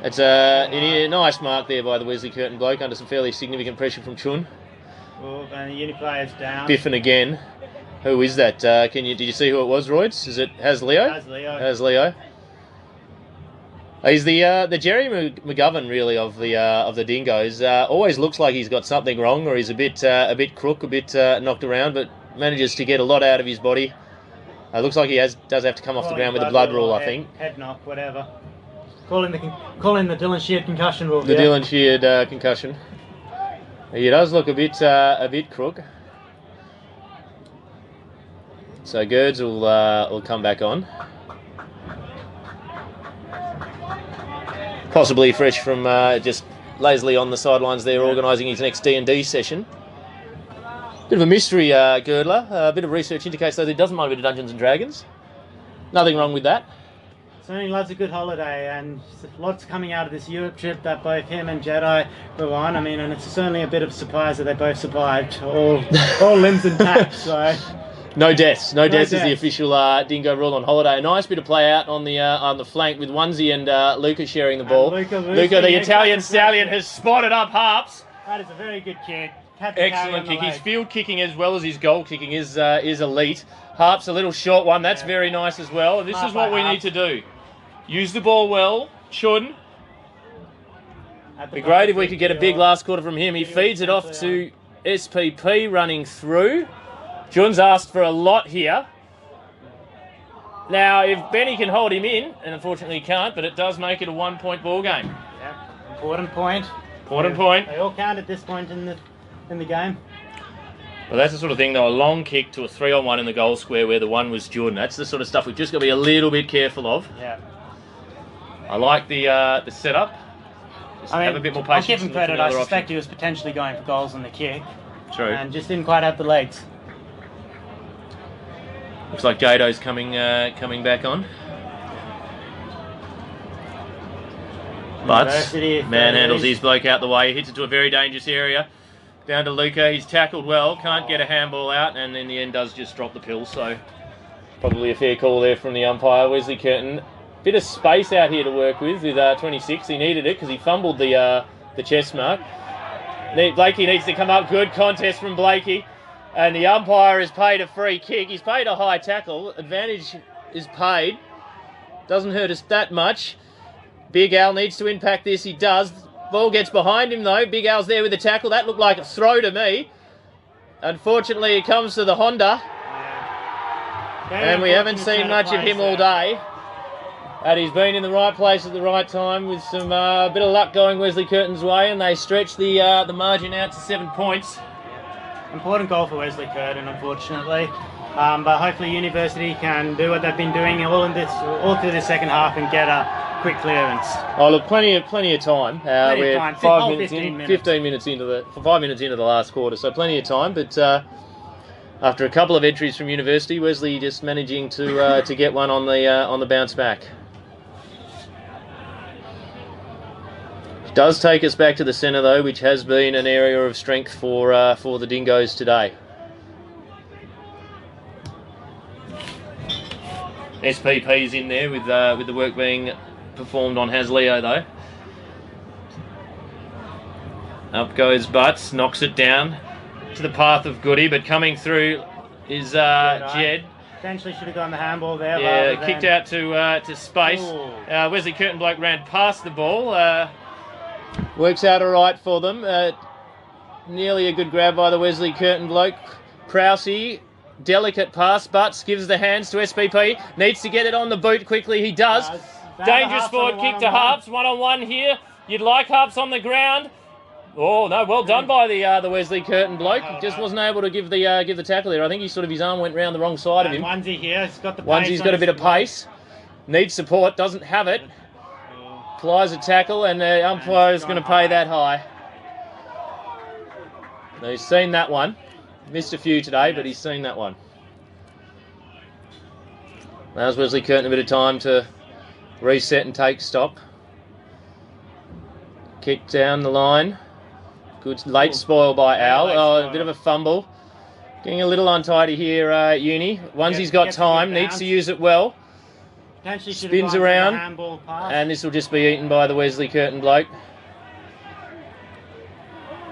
It's a nice mark there by the Wesley Curtin bloke under some fairly significant pressure from Chun.
Well, and the uni player's down.
Biffin again. Who is that? Did you see who it was, Royds? Is it Leo? Has Leo. He's the Jerry McGovern really of the Dingoes. Always looks like he's got something wrong, or he's a bit crook, a bit knocked around, but manages to get a lot out of his body. Looks like he does have to come off the ground with a blood rule, I think.
Head knock, whatever. Calling the Dylan Sheard concussion rule.
The Dylan Sheard concussion. He does look a bit crook. So Gerds will come back on. Possibly fresh from just lazily on the sidelines there, organising his next D&D session. Bit of a mystery, Girdler. A bit of research indicates though that he doesn't mind a bit of Dungeons and Dragons. Nothing wrong with that.
Certainly loves a good holiday, and lots coming out of this Europe trip that both him and Jedi were on. I mean, and it's certainly a bit of a surprise that they both survived, all limbs intact. So
no deaths. No deaths is the official Dingo rule on holiday. A nice bit of play out on the flank with Onesie and Luca sharing the ball.
Luca,
the Italian stallion, has spotted up Harps.
That is a very good kick.
Excellent kick. His field kicking as well as his goal kicking is elite. Harps a little short one. That's very nice as well. This is what we need to do. Use the ball well. Chun. It'd be great if we could get a big last quarter from him. He feeds it off to SPP running through. Chun's asked for a lot here. Now, if Benny can hold him in, and unfortunately he can't, but it does make it a 1-point ball game.
Yep. Important point.
Important point.
They all count at this point in the game.
Well, that's the sort of thing, though, a long kick to a 3-on-1 in the goal square where the one was Jordan. That's the sort of stuff we've just got to be a little bit careful of.
Yeah.
I like the setup. Have a bit more patience.
I'll give him credit. I suspect he was potentially going for goals on the kick.
True.
And just didn't quite have the legs.
Looks like Gado's coming back on. But manhandles his bloke out the way. Hits it to a very dangerous area. Down to Luca. He's tackled well. Can't get a handball out, and in the end does just drop the pill. So probably a fair call there from the umpire. Wesley Curtin. Bit of space out here to work with 26. He needed it because he fumbled the chest mark. Blakey needs to come up. Good contest from Blakey. And the umpire has paid a free kick. He's paid a high tackle. Advantage is paid. Doesn't hurt us that much. Big Al needs to impact this. He does. Ball gets behind him though. Big Al's there with the tackle. That looked like a throw to me. Unfortunately, it comes to the Honda. And we haven't seen much of him all day. And he's been in the right place at the right time with some bit of luck going Wesley Curtin's way, and they stretch the margin out to 7 points.
Important goal for Wesley Curtin, unfortunately. But hopefully University can do what they've been doing all through the second half and get a quick clearance.
Oh look, plenty of time. We're
time.
5 minutes
15
in,
minutes.
15 minutes into 5 minutes into the last quarter, so plenty of time. But after a couple of entries from University, Wesley just managing to get one on the bounce back. Does take us back to the centre though, which has been an area of strength for the Dingoes today. SPP's in there with the work being performed on Hasleo though. Up goes Butts, knocks it down to the path of Goody, but coming through is Jed.
Potentially should have gone the handball there.
Yeah, kicked out to space. Wesley Curtin bloke ran past the ball. Works out all right for them. Nearly a good grab by the Wesley Curtin bloke. Prousey, delicate pass. Butts gives the hands to SPP. Needs to get it on the boot quickly. He does. Dangerous forward kick to Harps. 1-on-1 here. You'd like Harps on the ground. Oh no, well done by the Wesley Curtin bloke. Just wasn't able to give the tackle there. I think his arm went round the wrong side of him.
Onesie here, he's got the pace.
Onesi's got a bit of pace. Needs support, doesn't have it. Applies a tackle, and the umpire is going to pay that high. Now, he's seen that one. Missed a few today, but he's seen that one. Allows Wesley Curtin a bit of time to reset and take stock. Kick down the line. Good late spoil by Al. Oh, a bit of a fumble. Getting a little untidy here, Uni. Onesie's got time, needs to use it well. Spins around, and this will just be eaten by the Wesley Curtin bloke.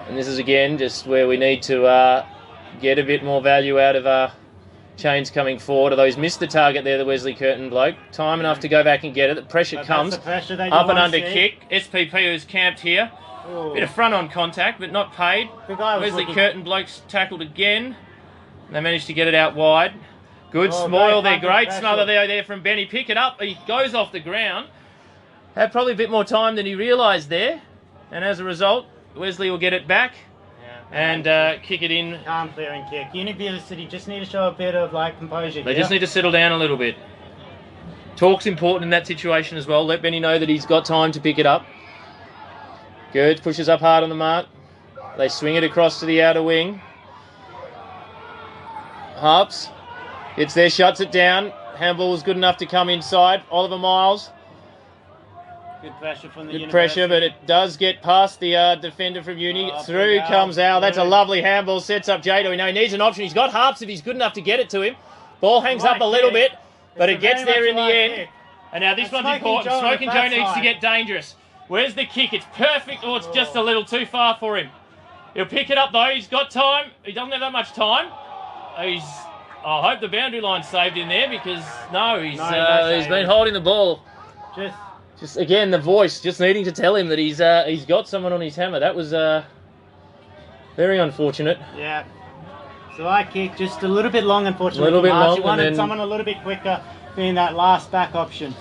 And this is again just where we need to get a bit more value out of chains coming forward. Although he's missed the target there, the Wesley Curtin bloke. Time enough to go back and get it. The pressure comes.
The pressure
up and under kick. SPP who's camped here.
Ooh.
Bit of front on contact, but not paid. Wesley Curtin bloke's tackled again. They managed to get it out wide. Good spoil there, great smother there from Benny. Pick it up, he goes off the ground. Had probably a bit more time than he realised there. And as a result, Wesley will get it back and kick it in.
Calm clearing kick. University just need to show a bit of composure.
They just need to settle down a little bit. Talk's important in that situation as well. Let Benny know that he's got time to pick it up. Good, pushes up hard on the mark. They swing it across to the outer wing. Harps. It's there, shuts it down. Handball was good enough to come inside. Oliver Miles.
Good pressure from the
Good pressure, but it does get past the defender from Uni. Through comes Al. That's a lovely handball. Sets up Jado. He needs an option. He's got Harps if he's good enough to get it to him. Ball hangs up a little bit, but it gets there in the end. And now this one's important. Smoking Joe needs to get dangerous. Where's the kick? It's perfect. Oh, it's just a little too far for him. He'll pick it up though. He's got time. He doesn't have that much time. I hope the boundary line saved him there because he's been holding the ball. Just again the voice just needing to tell him that he's got someone on his hammer. That was very unfortunate.
Yeah. So I kick just a little bit long, unfortunately.
A little bit long.
He wanted someone a little bit quicker, being that last back option.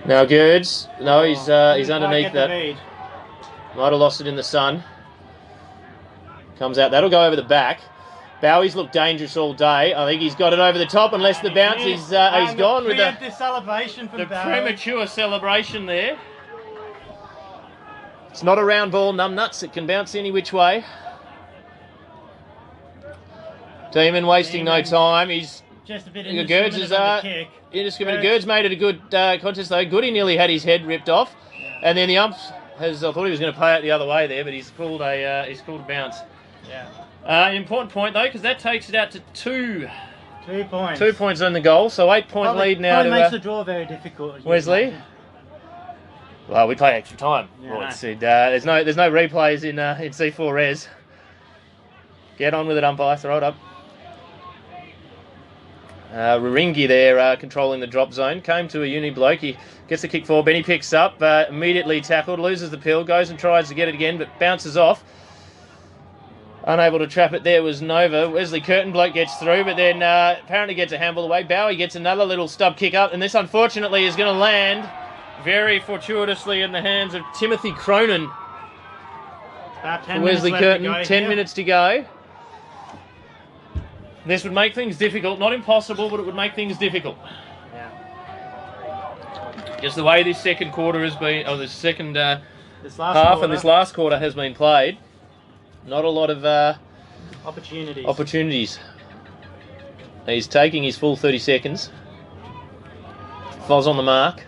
Now Gerds, no, he's underneath that. Might have lost it in the sun. Comes out. That'll go over the back. Bowie's looked dangerous all day. I think he's got it over the top unless the bounce. He's gone with the
celebration from
the
Bowie.
Premature celebration there. It's not a round ball, numbnuts. It can bounce any which way. Demon wasting no time. He's
just a bit
Gerds is
kick.
Indiscriminate. Gerds made it a good contest though. Goody nearly had his head ripped off, and then the ump I thought he was going to play it the other way there, but he's called a bounce.
Yeah.
Important point though, because that takes it out to 2
points.
2 points on the goal, so 8-point lead now.
Probably makes the draw very difficult.
Wesley. Well, we play extra time.
Yeah,
there's no replays in C4Rs. Get on with it, umpire. Throw it up. Raringi there controlling the drop zone. Came to a uni bloke. He gets the kick forward. Benny picks up. Immediately tackled. Loses the pill. Goes and tries to get it again, but bounces off. Unable to trap it there was Nova. Wesley Curtin bloke gets through, but then apparently gets a handball away. Bowie gets another little stub kick up, and this unfortunately is going to land very fortuitously in the hands of Timothy Cronin.
About 10
Wesley
minutes left
Curtin,
to go
10
here.
minutes to go. This would make things difficult. Not impossible, but it would make things difficult.
Yeah.
Just the way this second quarter has been, or this second
This last
half
quarter,
and this last quarter has been played. Not a lot of opportunities. He's taking his full 30 seconds. Foz on the mark.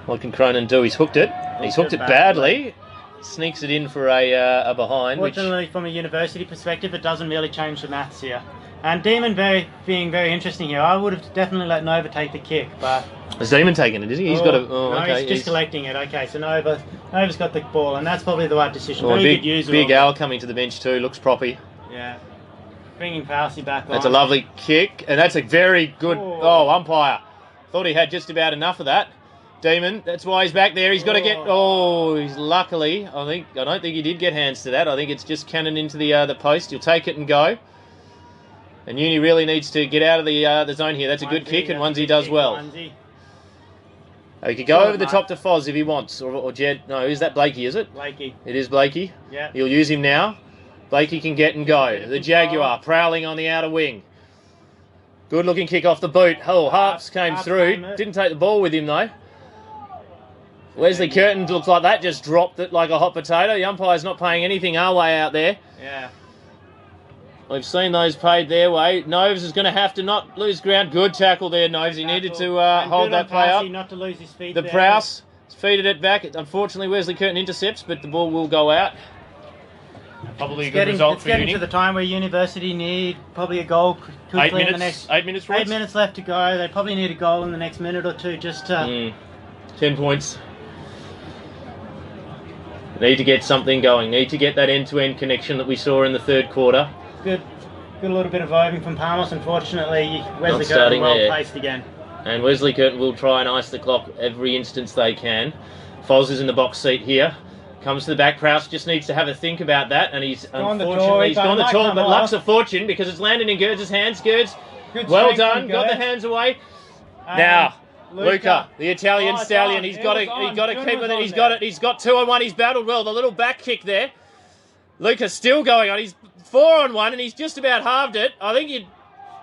What can Cronin do? He's hooked it. He's hooked it badly. Sneaks it in for a behind.
Fortunately, from a university perspective, it doesn't really change the maths here. And Demon being very interesting here. I would have definitely let Nova take the kick, but...
Is Demon taking it, is he? He's got a...
no,
okay.
he's just collecting it. Okay, so Nova's got the ball, and that's probably the right decision.
Oh,
Very good user.
Big Al coming to the bench too. Looks proppy.
Yeah. Bringing Parsi back on.
That's a lovely kick, and that's a very good... Oh, umpire. Thought he had just about enough of that. Demon, that's why he's back there. He's got to get... Oh, he's luckily... I don't think he did get hands to that. I think it's just cannon into the post. He'll take it and go. And Uni really needs to get out of the zone here. That's a good kick, and Onesie does well. He could go over the top to Foz if he wants, or Jed. No, is that Blakey, is it?
Blakey.
It is Blakey.
Yeah.
He'll use him now. Blakey can get and go. The Jaguar prowling on the outer wing. Good looking kick off the boot. Oh, Harps came through. Didn't take the ball with him though. Wesley Curtin looks like that just dropped it like a hot potato. The umpire's not paying anything our way out there.
Yeah.
We've seen those paid their way. Noves is going to have to not lose ground. Good tackle there, Noves. He needed to hold that play up.
Not to lose his feet
the Prowse feeded it back. Unfortunately, Wesley Curtin intercepts, but the ball will go out. Probably a good result for Uni.
It's getting to the time where University need probably a goal quickly in the next...
8 minutes,
8 minutes left to go. They probably need a goal in the next minute or two just to...
10 points. Need to get something going. Need to get that end-to-end connection that we saw in the third quarter.
Good little bit of oving from Palmas. Unfortunately, Wesley Curtin well placed again.
And Wesley Curtin will try and ice the clock every instance they can. Foz is in the box seat here. Comes to the back. Prowse just needs to have a think about that, and he's unfortunately gone the tour, but luck's a fortune because it's landed in Gerds' hands. Gerds, well done, got the hands away. Now, Luca, the Italian stallion, he's got to keep with it. He's got it. He's got 2-on-1. He's battled well. The little back kick there. Luca's still going on. He's 4-on-1, and he's just about halved it. I think you'd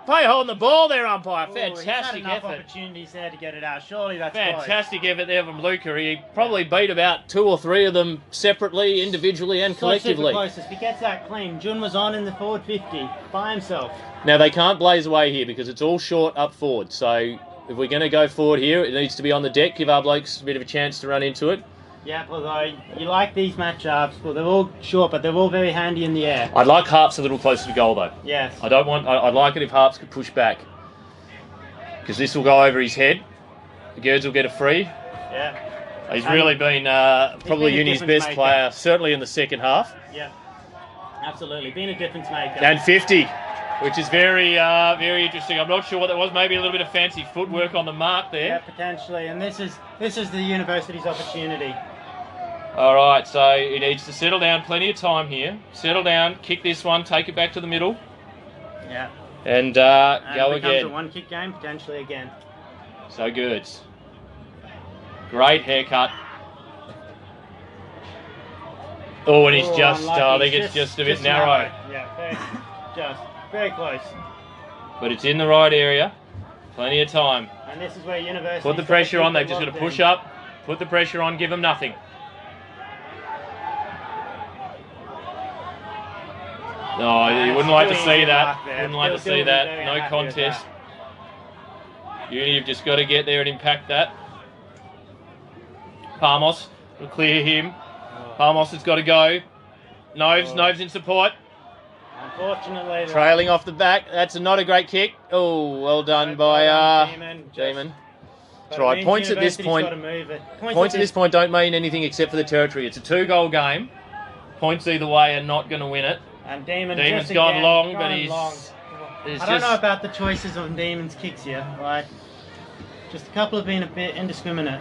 play holding the ball there, umpire. Fantastic effort.
Opportunities there to get it out. Surely that's
fantastic effort there from Luca. He probably beat about 2 or 3 of them separately, individually, and collectively.
Close. If he gets that clean, Jun was on in the forward 50 by himself.
Now they can't blaze away here because it's all short up forward. So if we're going to go forward here, it needs to be on the deck. Give our blokes a bit of a chance to run into it.
Yeah, although you like these matchups, well, they're all short, but they're all very handy in the air.
I'd like Harps a little closer to goal, though.
Yes.
I'd like it if Harps could push back. Because this will go over his head. The Gerds will get a free.
Yeah.
He's really been probably Uni's best player, certainly in the second half.
Yeah. Absolutely. Been a difference maker.
And 50, which is very, very interesting. I'm not sure what that was. Maybe a little bit of fancy footwork on the mark there.
Yeah, potentially. And this is the university's opportunity.
All right, so he needs to settle down. Plenty of time here. Settle down, kick this one, take it back to the middle.
Yeah.
And go again.
It becomes a one-kick game, potentially again.
So good. Great haircut. Oh, and he's just, I think it's just a bit narrow.
Yeah, very close.
But it's in the right area. Plenty of time.
And this is where University...
Put the pressure on. They've just got to push up. Put the pressure on. Give them nothing. No, you wouldn't like to see that. Wouldn't like to see that. No contest. Uni, you've just got to get there and impact that. Palmos will clear him. Palmos has got to go. Noves in support.
Unfortunately,
trailing off the back. That's not a great kick. Oh, well done by Demon. That's right. Points at this point. Points at this point don't mean anything except for the territory. It's a 2-goal game. Points either way are not going to win it.
And Demon's
gone long, but he's.
I don't know about the choices of Demon's kicks here. Like, just a couple have been a bit indiscriminate.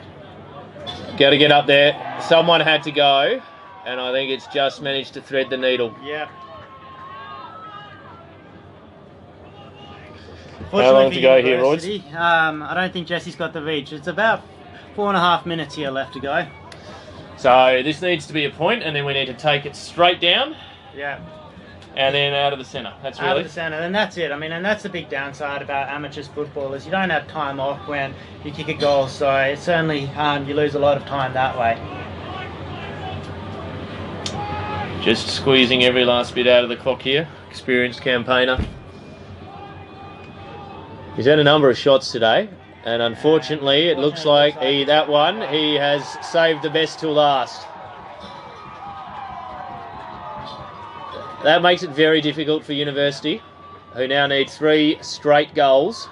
Got to get up there. Someone had to go, and I think it's just managed to thread the needle.
Yeah.
How long to go here, Royds?
I don't think Jesse's got the reach. It's about 4.5 minutes here left to go.
So this needs to be a point, and then we need to take it straight down.
Yeah.
and then out of the centre. That's
Out
really
of the centre, and that's it. I mean, and that's the big downside about amateurs football is you don't have time off when you kick a goal. So it certainly you lose a lot of time that way.
just squeezing every last bit out of the clock here. Experienced campaigner. He's had a number of shots today, and unfortunately, it looks like he has saved the best till last. That makes it very difficult for University, who now need 3 straight goals.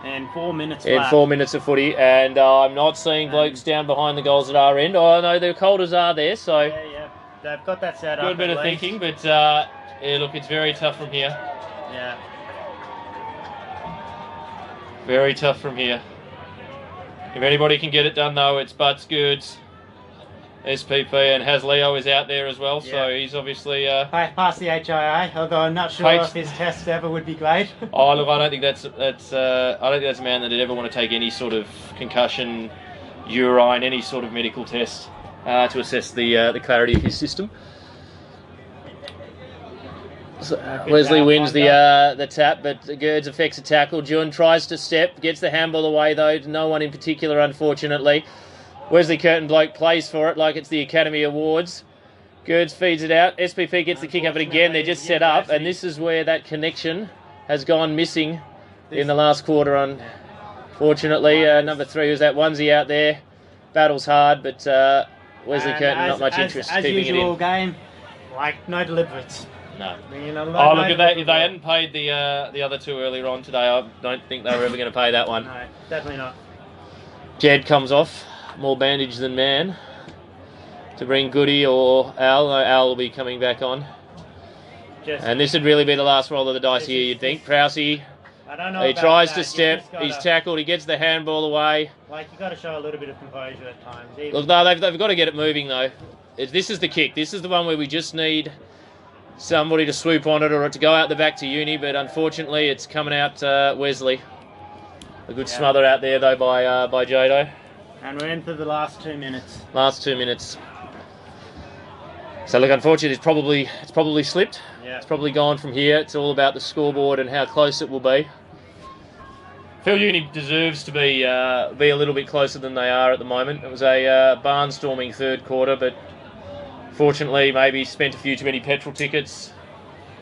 And 4 minutes
in
left.
4 minutes of footy, and I'm not seeing blokes down behind the goals at our end. Oh no, the Colders are there, so
Yeah, they've got that set up.
good bit of thinking, but yeah, look, it's very tough from here.
Yeah.
Very tough from here. If anybody can get it done though, it's Butts, Goods, SPP, and Leo is out there as well, so he's obviously
Past the HIA, although I'm not sure if his test ever would be great.
Oh look, I don't think that's a man that'd ever want to take any sort of concussion, urine, any sort of medical test to assess the clarity of his system. So, Wesley wins the tap, but Gerds affects a tackle. June tries to step, gets the handball away though. No one in particular, unfortunately. Wesley Curtin bloke plays for it like it's the Academy Awards. Gerds feeds it out. SPP gets the kick up, and again they're just set up, and this is where that connection has gone missing in the last quarter. Unfortunately, number 3 was that onesie out there. Battles hard, but Wesley Curtin not much interest keeping it in. As
usual game, like no deliberates.
No.
Look,
if they hadn't paid the other 2 earlier on today, I don't think they were ever going to pay that one.
No, definitely not.
Jed comes off, more bandage than man, to bring Goody or Al. No, Al will be coming back on. And this would really be the last roll of the dice here, you'd think. Prousey,
I don't know.
he tries to step, he's tackled, he gets the handball away.
Like, you've got to show a little bit of composure at times.
Look, no, they've got to get it moving though. This is the kick. This is the one where we just need somebody to swoop on it or to go out the back to Uni, but unfortunately it's coming out Wesley. A good smother out there though by Jodo.
And we're into the last 2 minutes.
Last 2 minutes. So look, unfortunately, it's probably slipped.
Yeah.
It's probably gone from here. It's all about the scoreboard and how close it will be. Phil Uni deserves to be a little bit closer than they are at the moment. It was a barnstorming third quarter, but fortunately, maybe spent a few too many petrol tickets.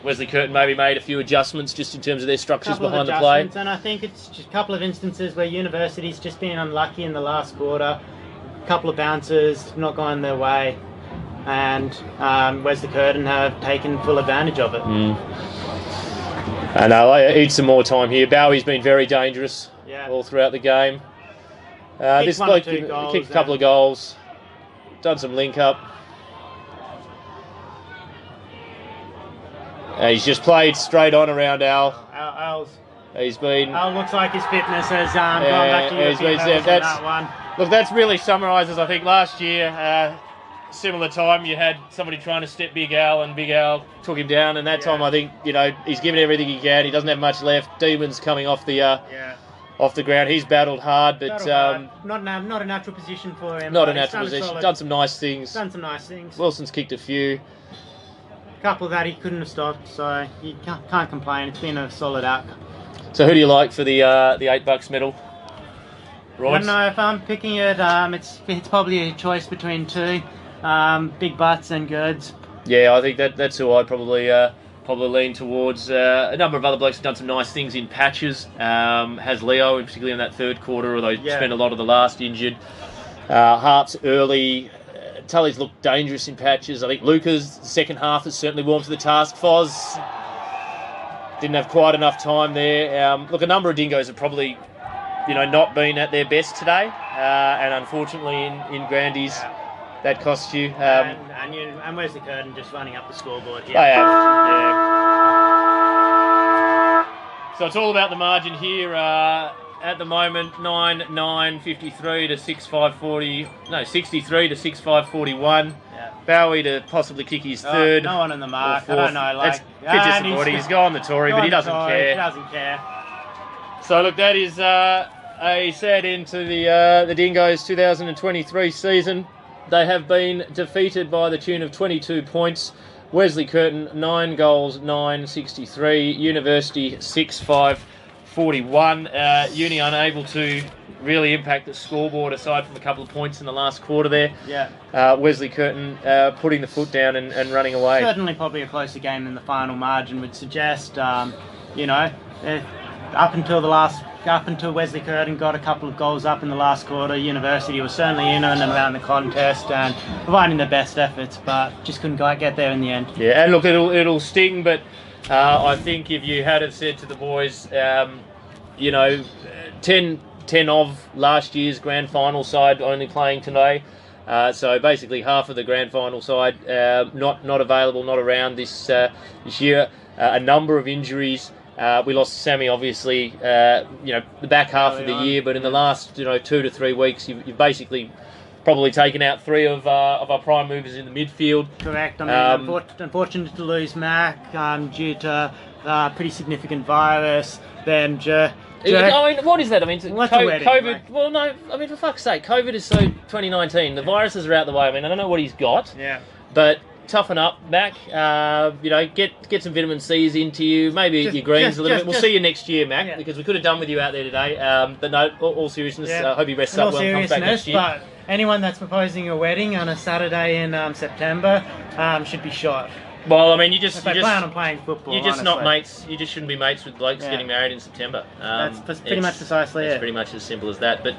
Wesley Curtin maybe made a few adjustments just in terms of their structures behind the play.
And I think it's just a couple of instances where University's just been unlucky in the last quarter. A couple of bounces not gone their way, and Wesley Curtin have taken full advantage of it.
I know, I need some more time here. Bowie's been very dangerous all throughout the game. This bloke kicked a couple of goals, done some link up. He's just played straight on around Al.
Al's.
He's been.
Al looks like his fitness has gone back to European levels on that one.
Look, that's really summarises. I think last year, similar time, you had somebody trying to step Big Al, and Big Al took him down. And that time, I think he's given everything he can. He doesn't have much left. Demons coming off the ground. He's battled hard, but
not a natural position for him.
Not a natural position. Done some nice things. Wilson's kicked a few.
Couple that he couldn't have stopped, so you can't complain. It's been a solid outcome.
So who do you like for the $8 medal?
I don't know if I'm picking it. It's probably a choice between 2, Big Butts and Goods.
Yeah, I think that's who I'd probably lean towards. A number of other blokes have done some nice things in patches. Has Leo, particularly in that third quarter, although he spent a lot of the last injured. Hart's early. Tully's looked dangerous in patches. I think Luca's second half has certainly warmed to the task. Foz didn't have quite enough time there. Look, a number of dingoes have probably, not been at their best today, and unfortunately in Grandies, that cost you.
And Wesley Curtin just running up the scoreboard here.
They have, yeah. So it's all about the margin here. At the moment, 9-9-53 to 6-5-40. No, 63 to 6-5-41. Yeah. Bowie to possibly kick his third.
No one on the mark. I don't know.
That's a bit disappointing. He's gone the Tory, but he doesn't care.
He doesn't care.
So look, that is a sad end to the Dingoes' 2023 season. They have been defeated by the tune of 22 points Wesley Curtin 9 goals, 963. University 6-5-41. Uni unable to really impact the scoreboard aside from a couple of points in the last quarter there.
Yeah.
Wesley Curtin putting the foot down and running away.
Certainly probably a closer game than the final margin would suggest. You know, up until Wesley Curtin got a couple of goals up in the last quarter, University was certainly in and around the contest and providing their best efforts, but just couldn't quite get there in the end.
Yeah, and look, it'll sting, but I think if you had have said to the boys, you know, 10 of last year's grand final side only playing today, so basically half of the grand final side not available, not around this year. A number of injuries. We lost Sammy, obviously, you know, the back half of the year, but in the last, you know, 2 to 3 weeks, you've basically probably taken out 3 of our prime movers in the midfield.
Correct. I mean, unfortunate to lose Mac due to pretty significant virus. Then
I mean, what is that? I mean,
COVID.
Right? Well, no. I mean, for fuck's sake, COVID is so 2019. The viruses are out the way. I mean, I don't know what he's got.
Yeah.
But toughen up, Mac. You know, get some vitamin C's into you. Maybe your greens a little bit. We'll see you next year, Mac, because we could have done with you out there today. But no, all seriousness, I hope you rest up well and comes back next year.
But anyone that's proposing a wedding on a Saturday in September should be shot.
Well, I mean, you just
plan on playing football.
You're just
honestly.
not mates. You just shouldn't be mates with blokes getting married in September.
That's pretty much precisely it.
It's pretty much as simple as that. But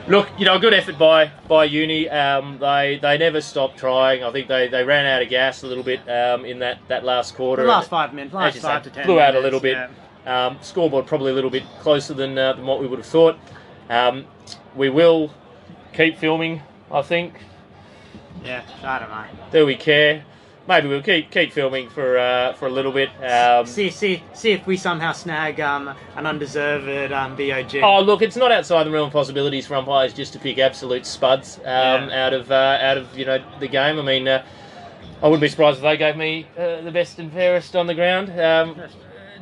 look, you know, a good effort by Uni. They never stopped trying. I think they ran out of gas a little bit in that last quarter.
The last 5 minutes, last 5 to 10
blew
minutes,
out a little bit. Scoreboard probably a little bit closer than what we would have thought. We will keep filming, I think.
Yeah, I don't know.
Do we care? Maybe we'll keep filming for a little bit.
See if we somehow snag an undeserved BOG.
Oh, look, it's not outside the realm of possibilities for umpires just to pick absolute spuds out of you know, the game. I mean, I wouldn't be surprised if they gave me the best and fairest on the ground.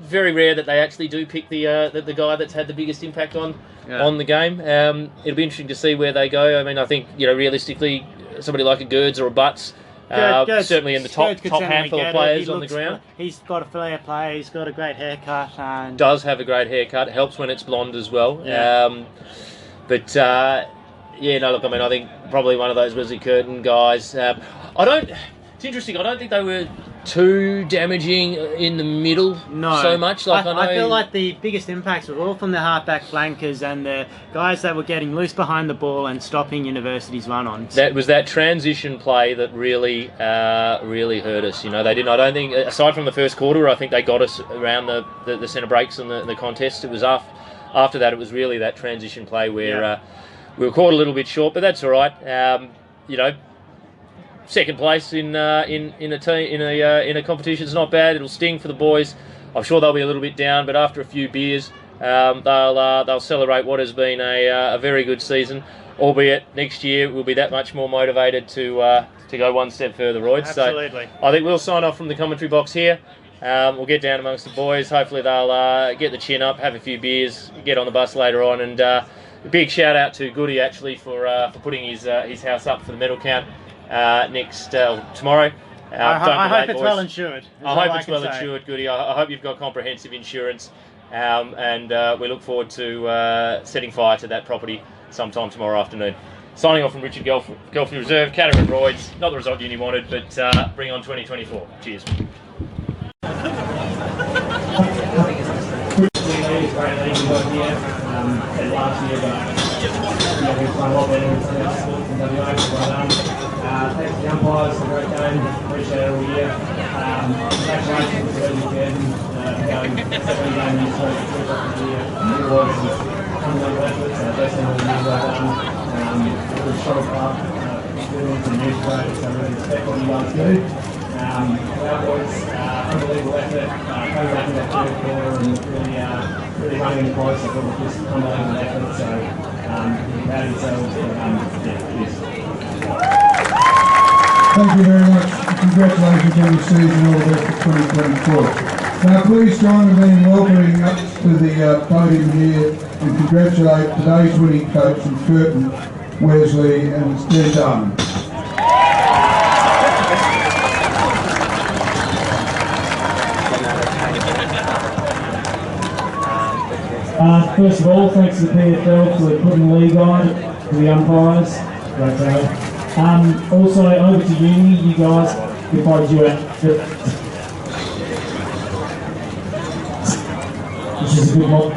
Very rare that they actually do pick the guy that's had the biggest impact on the game. It'll be interesting to see where they go. I mean, I think, you know, realistically, somebody like a Girds or a Butts. Certainly in the top handful of players on the ground.
He's got a fair play, he's got a great haircut. And
does have a great haircut, helps when it's blonde as well.
Yeah.
Yeah, no, look, I mean, I think probably one of those Wesley Curtin guys. It's interesting, I don't think they were too damaging in the middle so much. Like I
feel like the biggest impacts were all from the halfback flankers and the guys that were getting loose behind the ball and stopping University's run-ons.
That was that transition play that really hurt us. You know, they didn't. I don't think, aside from the first quarter, I think they got us around the centre breaks and the contest. It was after that. It was really that transition play where we were caught a little bit short, but that's all right. You know. Second place in a competition is not bad. It'll sting for the boys. I'm sure they'll be a little bit down, but after a few beers, they'll celebrate what has been a very good season. Albeit next year we'll be that much more motivated to go one step further, Royd.
Absolutely.
So I think we'll sign off from the commentary box here. We'll get down amongst the boys. Hopefully they'll get the chin up, have a few beers, get on the bus later on, and a big shout out to Goody actually for putting his house up for the medal count. Tomorrow.
I hope it's well insured.
I hope it's well insured, Goody. I hope you've got comprehensive insurance, and we look forward to setting fire to that property sometime tomorrow afternoon. Signing off from Richard Gelfie Reserve, Catter and Royds. Not the result Uni wanted, but bring on 2024. Cheers.
Thanks to the umpires for a great game. Appreciate it all year. Congratulations to Wesley Curtin going second game in the year. It was fundamental effort, so definitely well done. It was a strong club, experience and news great, so really respect what you guys do. Our boys, unbelievable effort, coming back in that third quarter and really running the close. I thought it was just unbelievable effort, so you're proud of yourselves.
Thank you very much. Congratulations on the season, all the best for 2024. Now please join me in welcoming up to the podium here and congratulate today's winning coach from Curtin, Wesley, and it's dead done.
First of all, thanks to the PFL for putting the league on, to the umpires. Great day. Also, over to you guys, if I do it. Which is a good one.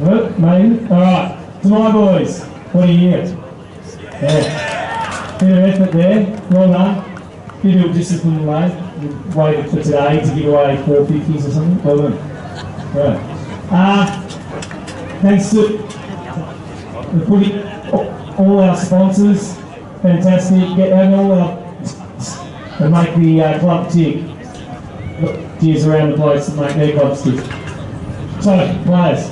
Good, mate. Alright, to my boys, what do you get? Yeah. Bit of effort there, well done. Bit of discipline away. We waited for today to give away 450s or something. Well done. Right. Thanks to all our sponsors, fantastic. Get all our and make the club tick. Cheers around the place and make their clubs tick. So, players.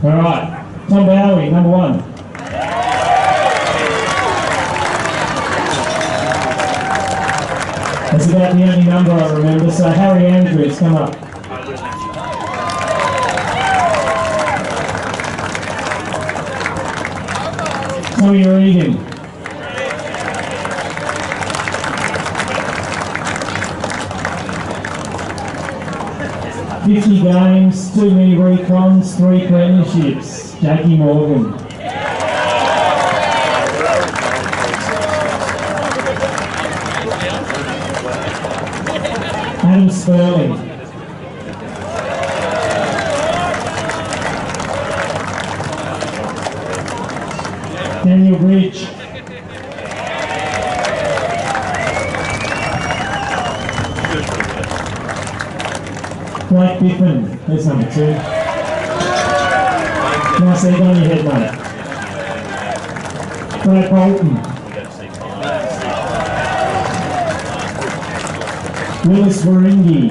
Alright, Tom Bowie, number 1. That's about the only number I remember, so Harry Andrews, come up. Tommy Regan. "50 games, too many recons, 3 premierships." Jackie Morgan. Adam Sperling. Daniel Bridge. Blake Biffin, there's number 2. Nice egg on your head, mate. Brad Bolton. Willis Waringi.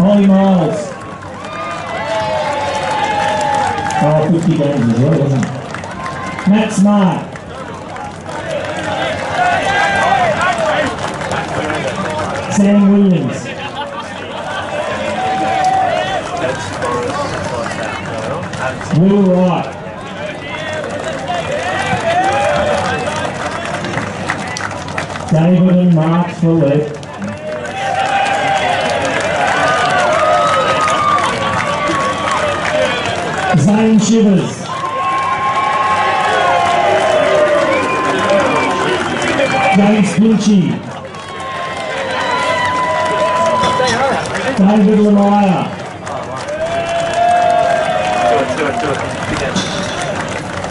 Ollie Miles. Oh, 50 games as well, wasn't it? Matt Smart. Sam Williams. Will Wright. David and Mark Fullett. Zane Shivers. James Pinchy. David Lamaya.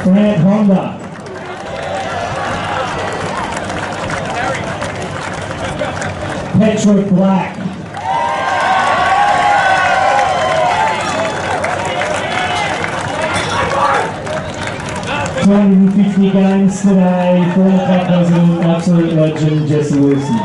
Grant Honda. Patrick Black. 250 games today, former club president, absolute legend, Jesse Wilson.